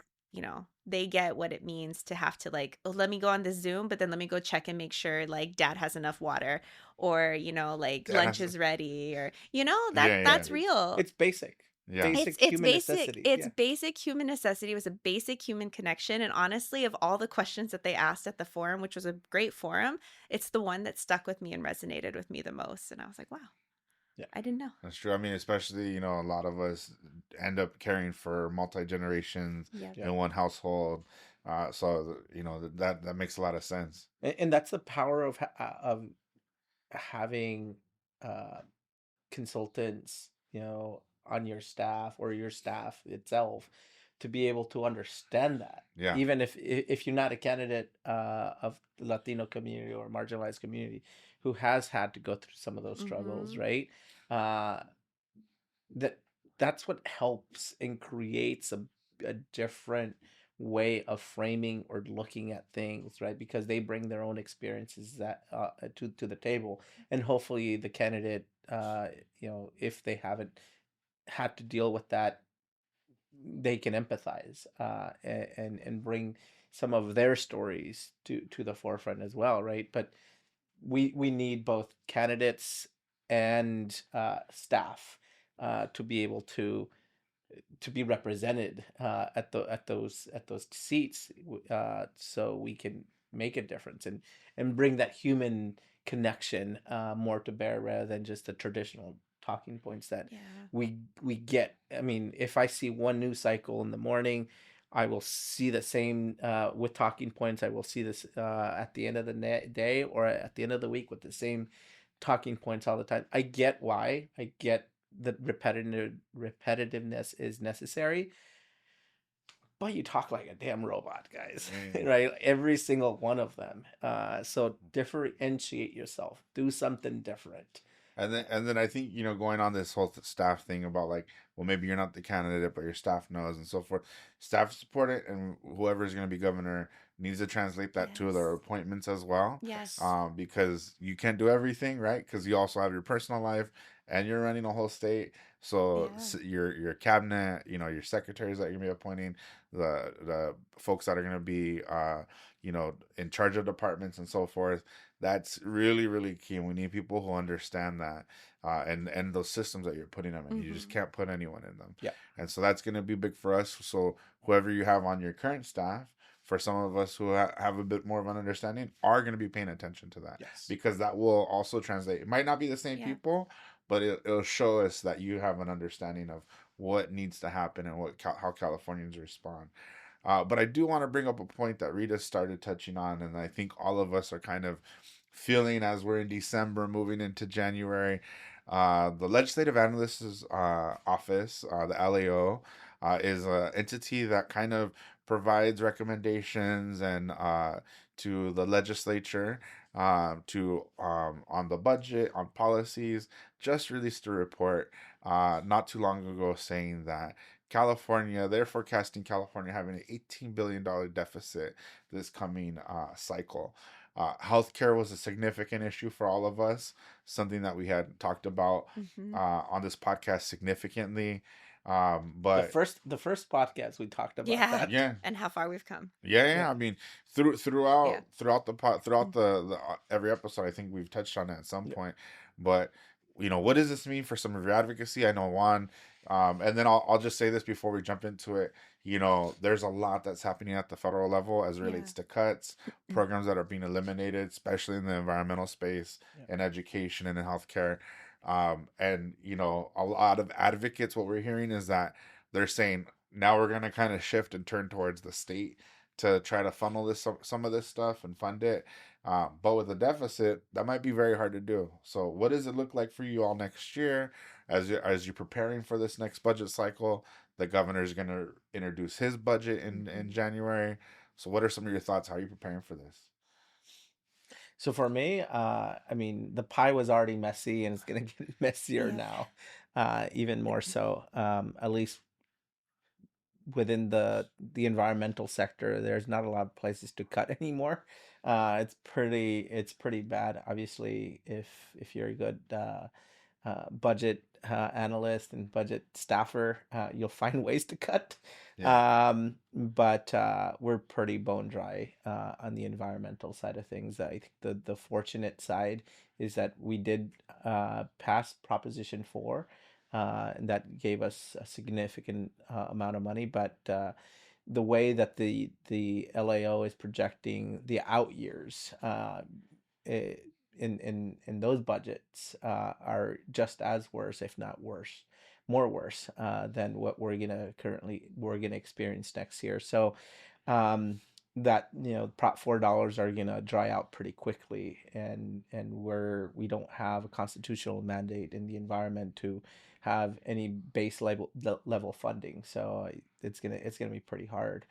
B: they get what it means to have to like, oh, let me go on the Zoom, but then let me go check and make sure like dad has enough water, or like
A: That
B: lunch
A: has,
B: is ready, or
A: yeah, yeah,
B: that's real.
C: It's basic,
A: yeah.
C: basic
B: It's
C: human
B: basic.
C: necessities.
B: It's
C: Yeah.
B: basic human necessity. It was a basic human connection. And honestly, of all the questions that they asked at the forum, which was a great forum, it's the one that stuck with me and resonated with me the most. And I was like, wow,
C: Yeah.
B: I didn't know.
A: That's true. I mean, especially, a lot of us end up caring for multi generations
B: Yep.
C: Yeah.
A: in one household. So, that makes a lot of sense.
C: And that's the power of having uh, consultants, on your staff or your staff itself, to be able to understand that,
A: Yeah.
C: even if you're not a candidate of the Latino community or marginalized community who has had to go through some of those struggles,
B: Mm-hmm.
C: right? Uh, that that's what helps and creates a different way of framing or looking at things, right? Because they bring their own experiences that to the table, and hopefully the candidate, if they haven't had to deal with that, they can empathize, and bring some of their stories to the forefront as well, right? But we need both candidates and staff to be able to be represented at those seats, so we can make a difference and bring that human connection more to bear, rather than just the traditional talking points that
B: Yeah.
C: we get. I mean, if I see one news cycle in the morning, I will see the same with talking points. I will see this at the end of the day or at the end of the week with the same talking points all the time. I get why. I get the repetitiveness is necessary, but you talk like a damn robot, guys.
A: Mm.
C: Right? Every single one of them. So differentiate yourself. Do something different.
A: And then I think, going on this whole staff thing about like, well, maybe you're not the candidate, but your staff knows and so forth. Staff support it, and whoever's going to be governor needs to translate that to their
B: Yes.
A: appointments as well.
B: Yes.
A: Because you can't do everything, right? Because you also have your personal life, and you're running a whole state. So
B: Yeah.
A: your cabinet, your secretaries that you're gonna be appointing, the folks that are gonna be in charge of departments and so forth. That's really, really key. And we need people who understand that, and those systems that you're putting them in. You just
B: Mm-hmm.
A: can't put anyone in them.
C: Yeah.
A: And so that's going to be big for us. So whoever you have on your current staff, for some of us who have a bit more of an understanding, are going to be paying attention to that,
C: Yes.
A: because that will also translate. It might not be the same
B: Yeah.
A: people, but it'll show us that you have an understanding of what needs to happen and how Californians respond. But I do want to bring up a point that Rita started touching on, and I think all of us are kind of feeling as we're in December, moving into January. The Legislative Analyst's Office, the LAO, is an entity that kind of provides recommendations and to the legislature, to on the budget, on policies. Just released a report not too long ago saying that they're forecasting California having an $18 billion deficit this coming cycle. Healthcare was a significant issue for all of us, something that we had talked about
B: Mm-hmm.
A: on this podcast significantly.
C: The
A: But
C: first podcast we talked about
B: Yeah.
C: that.
A: yeah,
B: And how far we've come.
A: yeah.
C: Yeah.
A: I mean,
B: Yeah.
A: throughout the pot, throughout
B: Mm-hmm.
A: the every episode, I think we've touched on it at some
C: Yeah.
A: point. But what does this mean for some of your advocacy? I know Juan, and then I'll just say this before we jump into it. There's a lot that's happening at the federal level as it
B: Yeah.
A: relates to cuts, programs that are being eliminated, especially in the environmental space,
C: Yeah.
A: and education and in healthcare. And a lot of advocates, what we're hearing is that they're saying now we're going to kind of shift and turn towards the state to try to funnel some of this stuff and fund it. But with a deficit, that might be very hard to do. So, what does it look like for you all next year as you're preparing for this next budget cycle? The governor is going to introduce his budget in January. So, what are some of your thoughts? How are you preparing for this?
C: So for me, I mean, the pie was already messy, and it's gonna get messier
B: Yeah.
C: now, even more so. At least within the environmental sector, there's not a lot of places to cut anymore. It's pretty bad. Obviously, if you're a good budget analyst and budget staffer, you'll find ways to cut.
A: Yeah.
C: But we're pretty bone dry on the environmental side of things. I think the fortunate side is that we did pass Proposition 4, and that gave us a significant amount of money. But the way that the LAO is projecting the out years, eh, in those budgets are just as worse, if not worse, more worse than what we're gonna experience next year. So that Prop $4 are gonna dry out pretty quickly, and we don't have a constitutional mandate in the environment to have any base level funding. So it's gonna be pretty hard.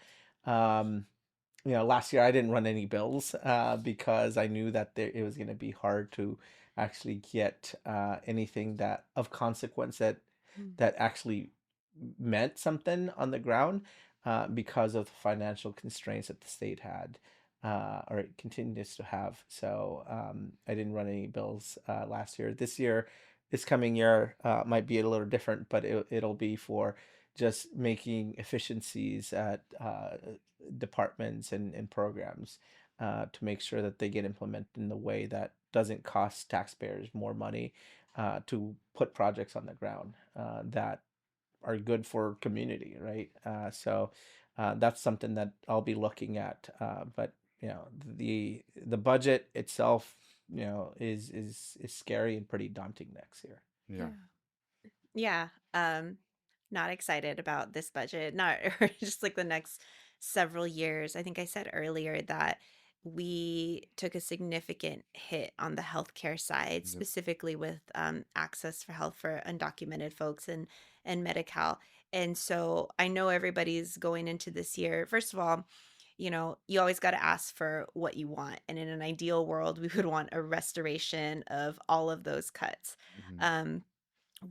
C: Um, Last year I didn't run any bills because I knew that it was going to be hard to actually get anything that of consequence
B: Mm.
C: that actually meant something on the ground because of the financial constraints that the state had or it continues to have. So I didn't run any bills last year. This coming year might be a little different, but it'll be for just making efficiencies at departments and programs to make sure that they get implemented in the way that doesn't cost taxpayers more money to put projects on the ground that are good for community, right? So that's something that I'll be looking at. But the budget itself, is scary and pretty daunting next year.
A: Yeah.
B: Yeah. Yeah. Not excited about this budget, not or just like the next several years. I think I said earlier that we took a significant hit on the healthcare side,
A: Yep.
B: specifically with access for health for undocumented folks and Medi-Cal. And so I know everybody's going into this year. First of all, you always got to ask for what you want. And in an ideal world, we would want a restoration of all of those cuts.
A: Hmm.
B: Um,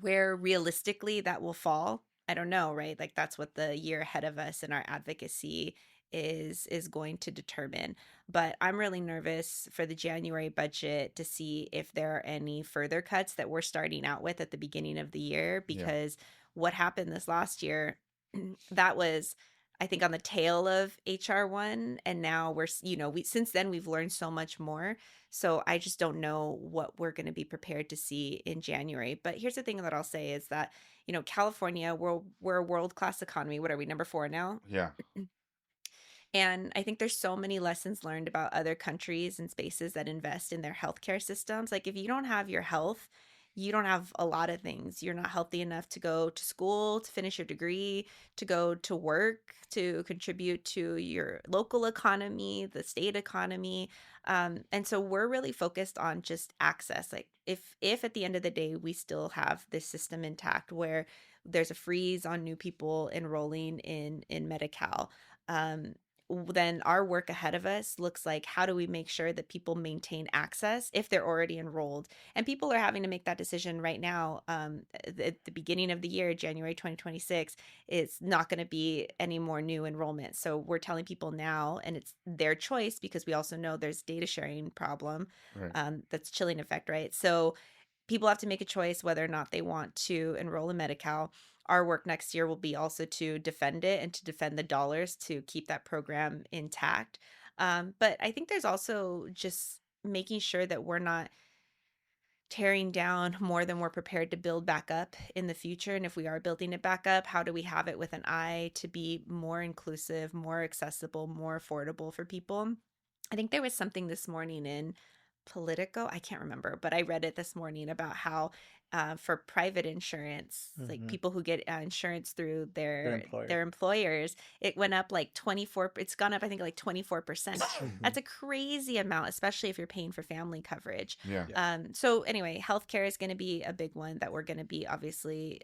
B: where realistically that will fall, I don't know, right? Like that's what the year ahead of us and our advocacy is going to determine. But I'm really nervous for the January budget to see if there are any further cuts that we're starting out with at the beginning of the year,
A: Yeah.
B: because what happened this last year, that was, I think, on the tail of HR1, and now we since then we've learned so much more. So I just don't know what we're going to be prepared to see in January. But here's the thing that I'll say is that, California, we're a world-class economy. What are we, number 4 now?
A: Yeah.
B: And I think there's so many lessons learned about other countries and spaces that invest in their healthcare systems. Like if you don't have your health, you don't have a lot of things. You're not healthy enough to go to school, to finish your degree, to go to work, to contribute to your local economy, the state economy. And so we're really focused on just access. Like if at the end of the day we still have this system intact where there's a freeze on new people enrolling in Medi-Cal, um, then our work ahead of us looks like, how do we make sure that people maintain access if they're already enrolled? And people are having to make that decision right now. At the beginning of the year, January 2026, it's not going to be any more new enrollment. So we're telling people now, and it's their choice because we also know there's data sharing problem
A: Right.
B: that's chilling effect, right? So people have to make a choice whether or not they want to enroll in Medi-Cal. Our work next year will be also to defend it and to defend the dollars to keep that program intact. But I think there's also just making sure that we're not tearing down more than we're prepared to build back up in the future. And if we are building it back up, how do we have it with an eye to be more inclusive, more accessible, more affordable for people? I think there was something this morning in Politico, I can't remember, but I read it this morning about how for private insurance, like
C: Mm-hmm.
B: people who get insurance through
C: Their
B: their
C: employer.
B: employers, it went up like 24, it's gone up I think like 24%.
C: Mm-hmm.
B: That's a crazy amount, especially if you're paying for family coverage.
A: Yeah.
C: Yeah.
B: So anyway, healthcare is going to be a big one that we're going to be obviously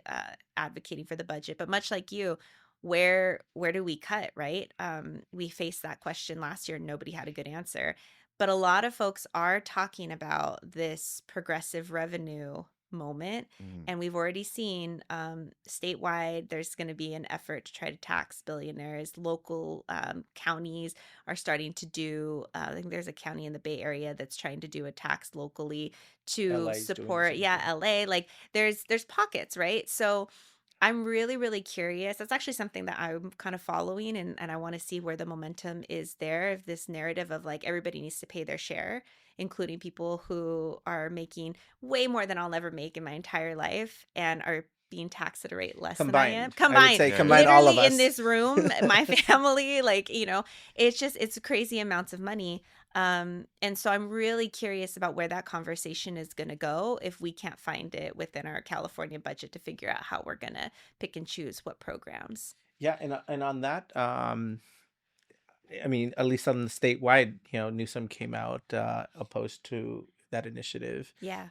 B: advocating for the budget. But much like you, where do we cut, right? We faced that question last year. Nobody had a good answer. But a lot of folks are talking about this progressive revenue moment.
A: Mhm.
B: And we've already seen statewide, there's going to be an effort to try to tax billionaires. Local counties are starting to do, I think there's a county in the Bay Area that's trying to do a tax locally to
C: LA is doing the
B: support,
C: same thing.
B: LA. Like there's pockets, right? So I'm really, really curious. That's actually something that I'm kind of following, and I want to see where the momentum is there of this narrative of like everybody needs to pay their share, including people who are making way more than I'll ever make in my entire life and are being taxed at a rate less than I am.
C: Combined, I would
B: Combined,
C: say
A: Yeah, yeah.
C: combine all of
B: literally in
C: us.
B: this room, my family, like, it's crazy amounts of money. And so I'm really curious about where that conversation is going to go if we can't find it within our California budget to figure out how we're going to pick and choose what programs.
C: Yeah, and on that, I mean, at least on the statewide, Newsom came out opposed to that initiative.
B: Yeah.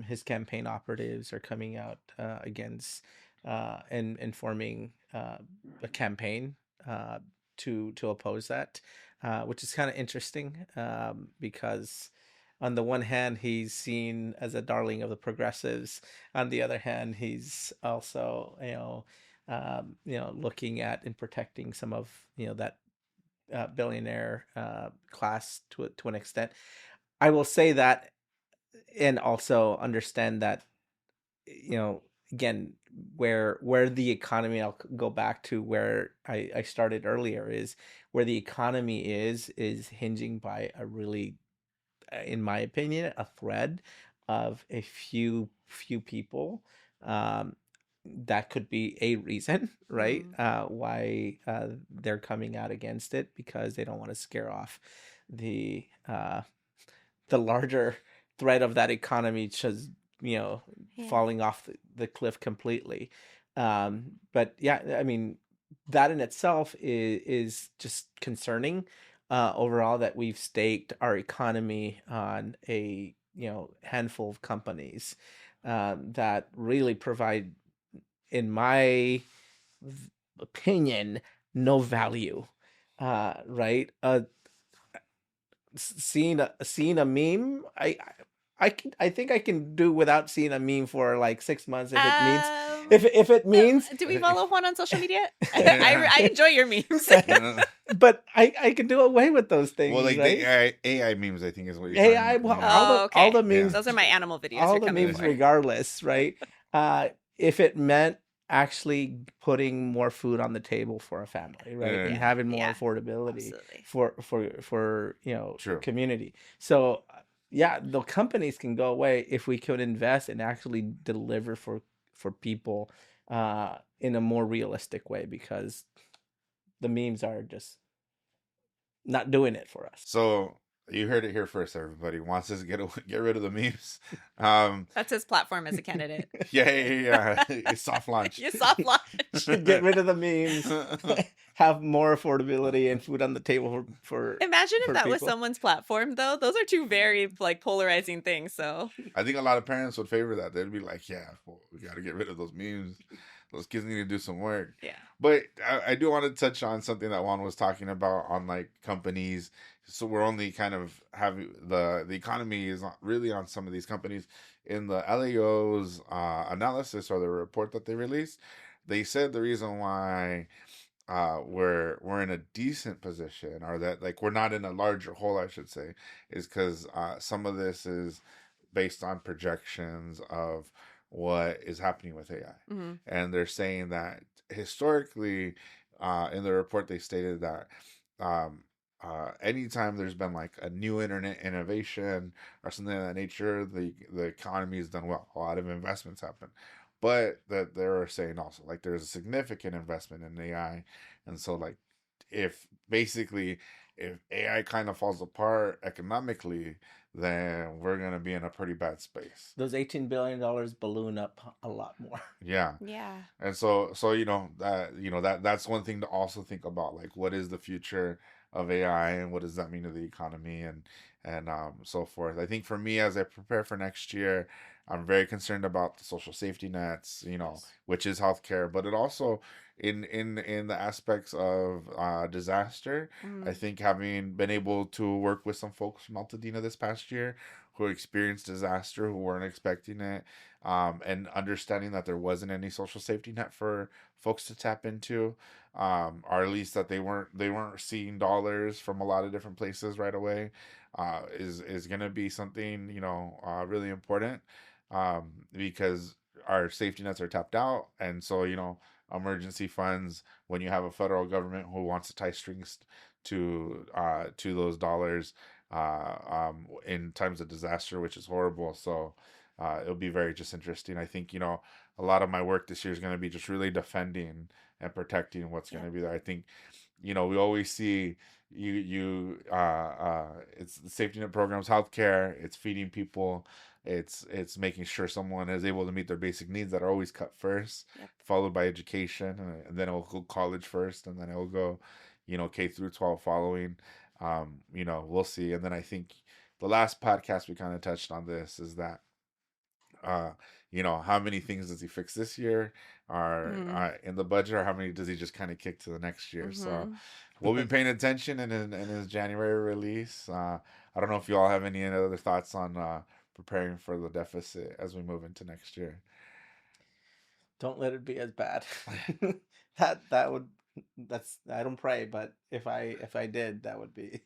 C: His campaign operatives are coming out against and forming a campaign uh, to oppose that, which is kind of interesting because on the one hand he's seen as a darling of the progressives, on the other hand he's also looking at and protecting some of that billionaire class to an extent. I will say that, and also understand that, again, where the economy, I'll go back to where I started earlier, is where the economy is hinging by a really, in my opinion, a thread of a few people. Um, that could be a reason, right?
B: Mm.
C: Why they're coming out against it, because they don't want to scare off the larger threat of that economy just you know
B: Yeah.
C: falling off the cliff completely. But yeah, I mean, that in itself is just concerning overall, that we've staked our economy on a handful of companies that really provide, in my opinion, no value. Right? Seeing a meme, I think I can do without seeing a meme for like 6 months, if it means,
B: Um,
C: if it means.
B: do we follow Juan on social media?
A: Yeah.
B: I enjoy your memes.
C: But I can do away with those
A: Well,
C: things,
A: like the
C: right?
A: AI memes, I think is what you're
C: AI,
A: talking
C: well,
A: about. Yeah.
B: Oh,
C: all
B: okay.
C: the
A: Yeah.
C: memes,
B: Those are my animal videos
C: all
B: you're
C: the
B: coming
C: memes
B: for.
C: regardless, right? If it meant actually putting more food on the table for a family, right, and
A: Yeah.
C: having more
B: Yeah,
C: affordability
B: absolutely.
C: for
A: True.
C: community. So yeah, the companies can go away if we could invest and actually deliver for people in a more realistic way, because the memes are just not doing it for us.
A: So you heard it here first. Everybody wants us to get rid of the memes. Um,
B: That's his platform as a candidate.
A: yeah, yeah, yeah. It's soft launch.
B: You soft launch.
C: Get rid of the memes, have more affordability and food on the table
B: Imagine if
C: for
B: that was
C: people.
B: someone's platform, though. Those are two very like polarizing things. So
A: I think a lot of parents would favor that. They'd be like, "Yeah, well, we got to get rid of those memes. Those kids need to do some work."
B: yeah.
A: But I do want to touch on something that Juan was talking about on like companies. So we're only kind of having the economy is not really on some of these companies. In the LAO's analysis or the report that they released, they said the reason why we're in a decent position, or that like we're not in a larger hole, I should say, is because some of this is based on projections of what is happening with AI.
B: Mm-hmm.
A: And they're saying that historically, in the report, they stated that um, anytime there's been like a new internet innovation or something of that nature, the economy has done well. A lot of investments happen. But that they're saying also like there's a significant investment in AI, and so like if basically if AI kind of falls apart economically, then we're gonna be in a pretty bad space.
C: Those $18 billion balloon up a lot more.
A: Yeah.
B: Yeah.
A: And so that's one thing to also think about, like what is the future of AI and what does that mean to the economy and so forth. I think for me, as I prepare for next year, I'm very concerned about the social safety nets,
C: Yes.
A: which is healthcare, but it also in the aspects of disaster.
B: Mm-hmm.
A: I think having been able to work with some folks from Altadena this past year who experienced disaster, who weren't expecting it, and understanding that there wasn't any social safety net for folks to tap into, or at least that they weren't seeing dollars from a lot of different places right away, is gonna be something, really important, because our safety nets are tapped out, and so, emergency funds, when you have a federal government who wants to tie strings to those dollars, in times of disaster, which is horrible. So it'll be very just interesting. I think, a lot of my work this year is going to be just really defending and protecting what's going
B: Yeah.
A: to be there. I think, we always see it's the safety net programs, healthcare, it's feeding people, it's making sure someone is able to meet their basic needs that are always cut first,
B: Yep.
A: followed by education, and then it'll go college first, and then it'll go, K through 12 following. We'll see. And then I think the last podcast we kind of touched on this is that, uh, how many things does he fix this year are in the budget, or how many does he just kind of kick to the next year? So
B: Mm-hmm.
A: we'll be paying attention in his January release. I don't know if you all have any other thoughts on preparing for the deficit as we move into next year.
C: Don't let it be as bad. that would that's I don't pray, but if I did, that would be.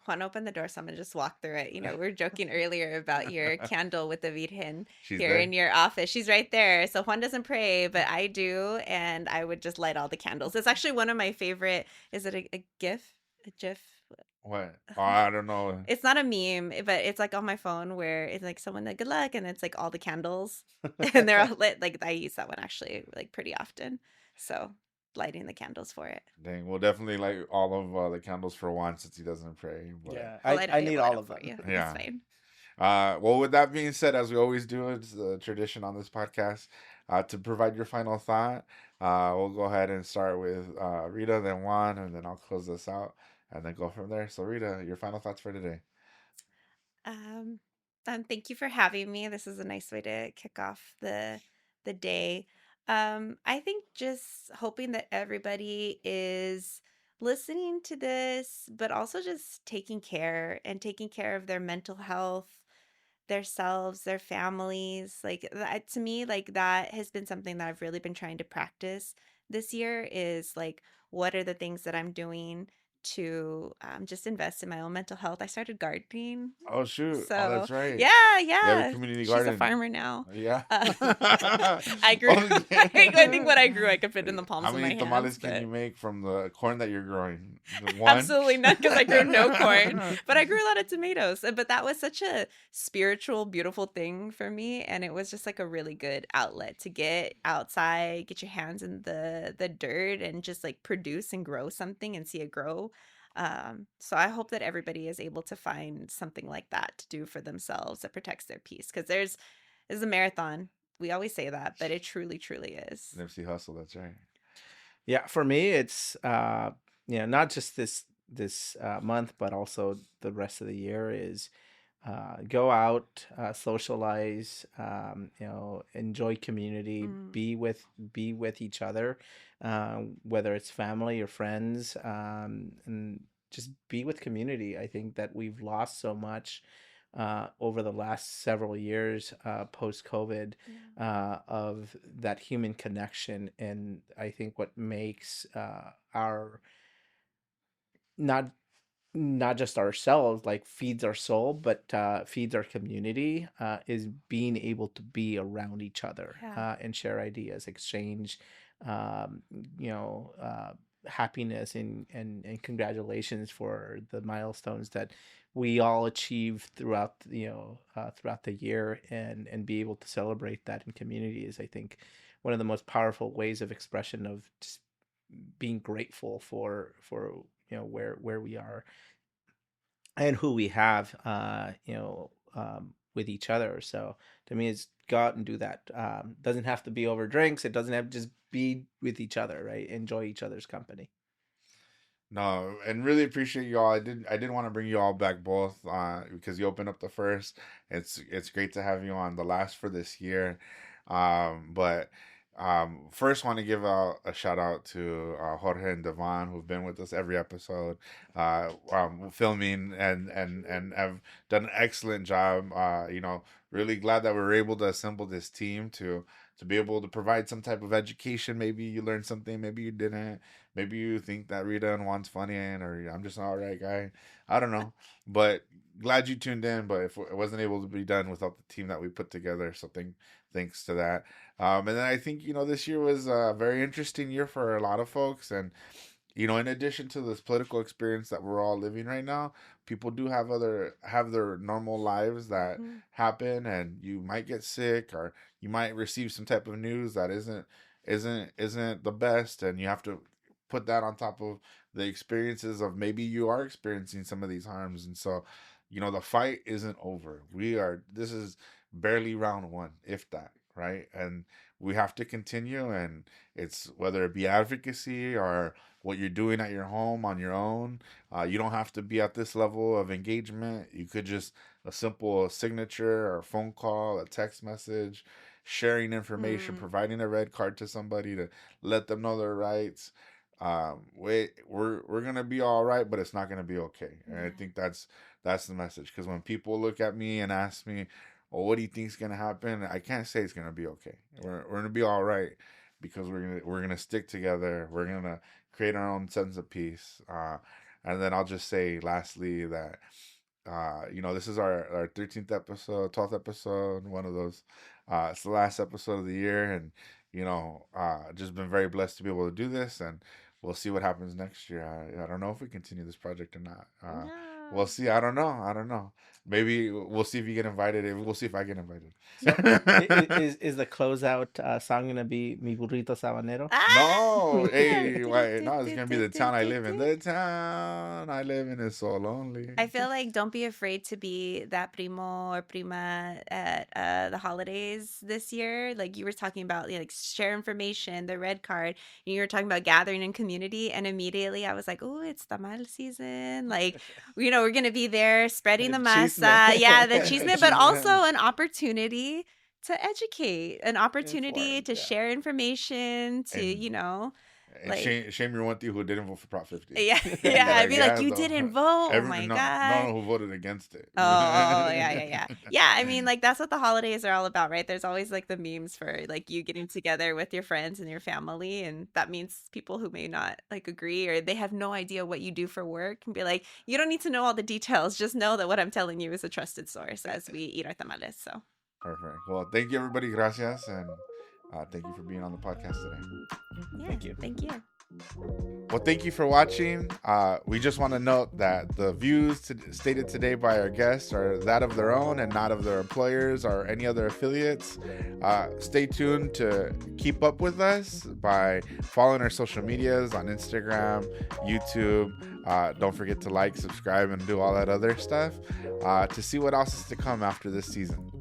B: Juan, open the door so I'm gonna just walk through it. We were joking earlier about your candle with the Virgen
A: She's
B: here
A: there.
B: in your office. She's right there. So Juan doesn't pray, but I do, and I would just light all the candles. It's actually one of my favorite. Is it a GIF? A GIF?
A: What? Oh, I don't know.
B: It's not a meme, but it's like on my phone where it's like someone like good luck, and it's like all the candles, and they're all lit. Like I use that one actually like pretty often. So lighting the candles for it.
A: Dang, we'll definitely light all of the candles for Juan since he doesn't pray. But
C: Yeah,
B: I'll light
C: I
B: it-
C: need
B: we'll light
C: all
B: it
C: of
B: for
C: them.
B: you.
A: Yeah.
B: It's fine.
A: Well, with that being said, as we always do, it's a tradition on this podcast, to provide your final thought. We'll go ahead and start with Rita, then Juan, and then I'll close this out and then go from there. So, Rita, your final thoughts for today.
B: Um, thank you for having me. This is a nice way to kick off the day. I think just hoping that everybody is listening to this, but also just taking care of their mental health, their selves, their families. Like that, to me, like that has been something that I've really been trying to practice this year is like, what are the things that I'm doing to just invest in my own mental health? I started gardening.
A: Oh, shoot. Oh,
B: So
A: that's right.
B: yeah,
A: You have a
B: yeah.
A: community
B: She's a
A: garden.
B: farmer now.
A: Yeah.
B: I grew.
A: Oh, yeah.
B: I think what I grew, I could fit in the palms
A: How
B: of my
A: many
B: hands.
A: tamales can
B: but-
A: you make from the corn that you're growing? One?
B: Absolutely not, because I grew no corn, but I grew a lot of tomatoes. But that was such a spiritual, beautiful thing for me, and it was just like a really good outlet to get outside, get your hands in the dirt, and just like produce and grow something and see it grow. So I hope that everybody is able to find something like that to do for themselves that protects their peace, because there's a marathon. We always say that, but it truly, truly is.
A: Nipsey Hustle, that's right.
C: Yeah, for me, it's not just this month, but also the rest of the year is go out, socialize, enjoy community,
B: Mm.
C: be with each other, whether it's family or friends, and just be with community. I think that we've lost so much over the last several years post COVID of that human connection, and I think what makes our not not just ourselves, like feeds our soul, but feeds our community, is being able to be around each other
B: Yeah.
C: and share ideas, exchange, um, happiness, and congratulations for the milestones that we all achieve throughout the year, and be able to celebrate that in community is, I think, one of the most powerful ways of expression of just being grateful for where we are and who we have, with each other. So to me, it's go out and do that. Doesn't have to be over drinks. It doesn't have to just be with each other, right? Enjoy each other's company.
A: No, and really appreciate you all. I did want to bring you all back both, because you opened up the first. It's great to have you on the last for this year. But First, want to give a shout out to Jorge and Devon, who've been with us every episode, filming and have done an excellent job. Really glad that we were able to assemble this team to be able to provide some type of education. Maybe you learned something, maybe you didn't. Maybe you think that Rita and Juan's funny, or I'm just an alright guy. I don't know, but glad you tuned in. But if it wasn't able to be done without the team that we put together, so thanks to that. And then I think, this year was a very interesting year for a lot of folks. And, in addition to this political experience that we're all living right now, people do have their normal lives that
B: Mhm.
A: happen, and you might get sick, or you might receive some type of news that isn't the best, and you have to put that on top of the experiences of maybe you are experiencing some of these harms. And so, the fight isn't over. This is barely round one, if that, right? And we have to continue, and it's whether it be advocacy or what you're doing at your home on your own. You don't have to be at this level of engagement. You could just a simple signature or phone call, a text message, sharing information,
B: Mm.
A: providing a red card to somebody to let them know their rights. We're gonna be all right, but it's not gonna be okay. And I think that's the message. Because when people look at me and ask me, "Well, what do you think is gonna happen?" I can't say it's gonna be okay. We're gonna be all right, because we're gonna stick together. We're gonna create our own sense of peace. And then I'll just say lastly that this is our 13th episode, 12th episode, one of those. It's the last episode of the year, and just been very blessed to be able to do this, and we'll see what happens next year. I don't know if we continue this project or not. We'll
B: No.
A: see. I don't know. Maybe we'll see if you get invited. We'll see if I get invited.
C: So is the closeout song gonna be Mi Burrito Sabanero?
B: Ah!
A: No, hey, why? No, it's gonna be the town I live in. The town I live in is so lonely.
B: I feel like don't be afraid to be that primo or prima at the holidays this year. Like you were talking about, like share information, the red card. And you were talking about gathering in community, and immediately I was like, "Oh, it's tamal season!" Like, we're gonna be there spreading the
C: Chisme.
B: masa, yeah, the chisme, but also
A: Chisme.
B: an opportunity to educate, an opportunity
C: Informed,
B: to
C: yeah.
B: share information, to
A: And and
B: like.
A: shame your auntie who didn't vote for Prop 50.
B: Yeah,
A: And
B: yeah.
A: be
B: I'd
A: like,
B: be like,
A: yeah,
B: you
A: though.
B: didn't vote. Oh
A: Every
B: my
A: no,
B: god.
A: who voted against it.
B: Oh, yeah, yeah, yeah. Yeah, I mean, like that's what the holidays are all about, right? There's always like the memes for like you getting together with your friends and your family, and that means people who may not like agree or they have no idea what you do for work and be like, you don't need to know all the details, just know that what I'm telling you is a trusted source as we eat our tamales. So,
A: Perfect. Well, thank you, everybody. Gracias. And thank you for being on the podcast today.
B: yeah,
C: Thank you.
B: Thank you.
A: Well, thank you for watching. We just want to note that the views stated today by our guests are that of their own and not of their employers or any other affiliates. Stay tuned to keep up with us by following our social medias on Instagram, YouTube. Don't forget to like, subscribe, and do all that other stuff to see what else is to come after this season.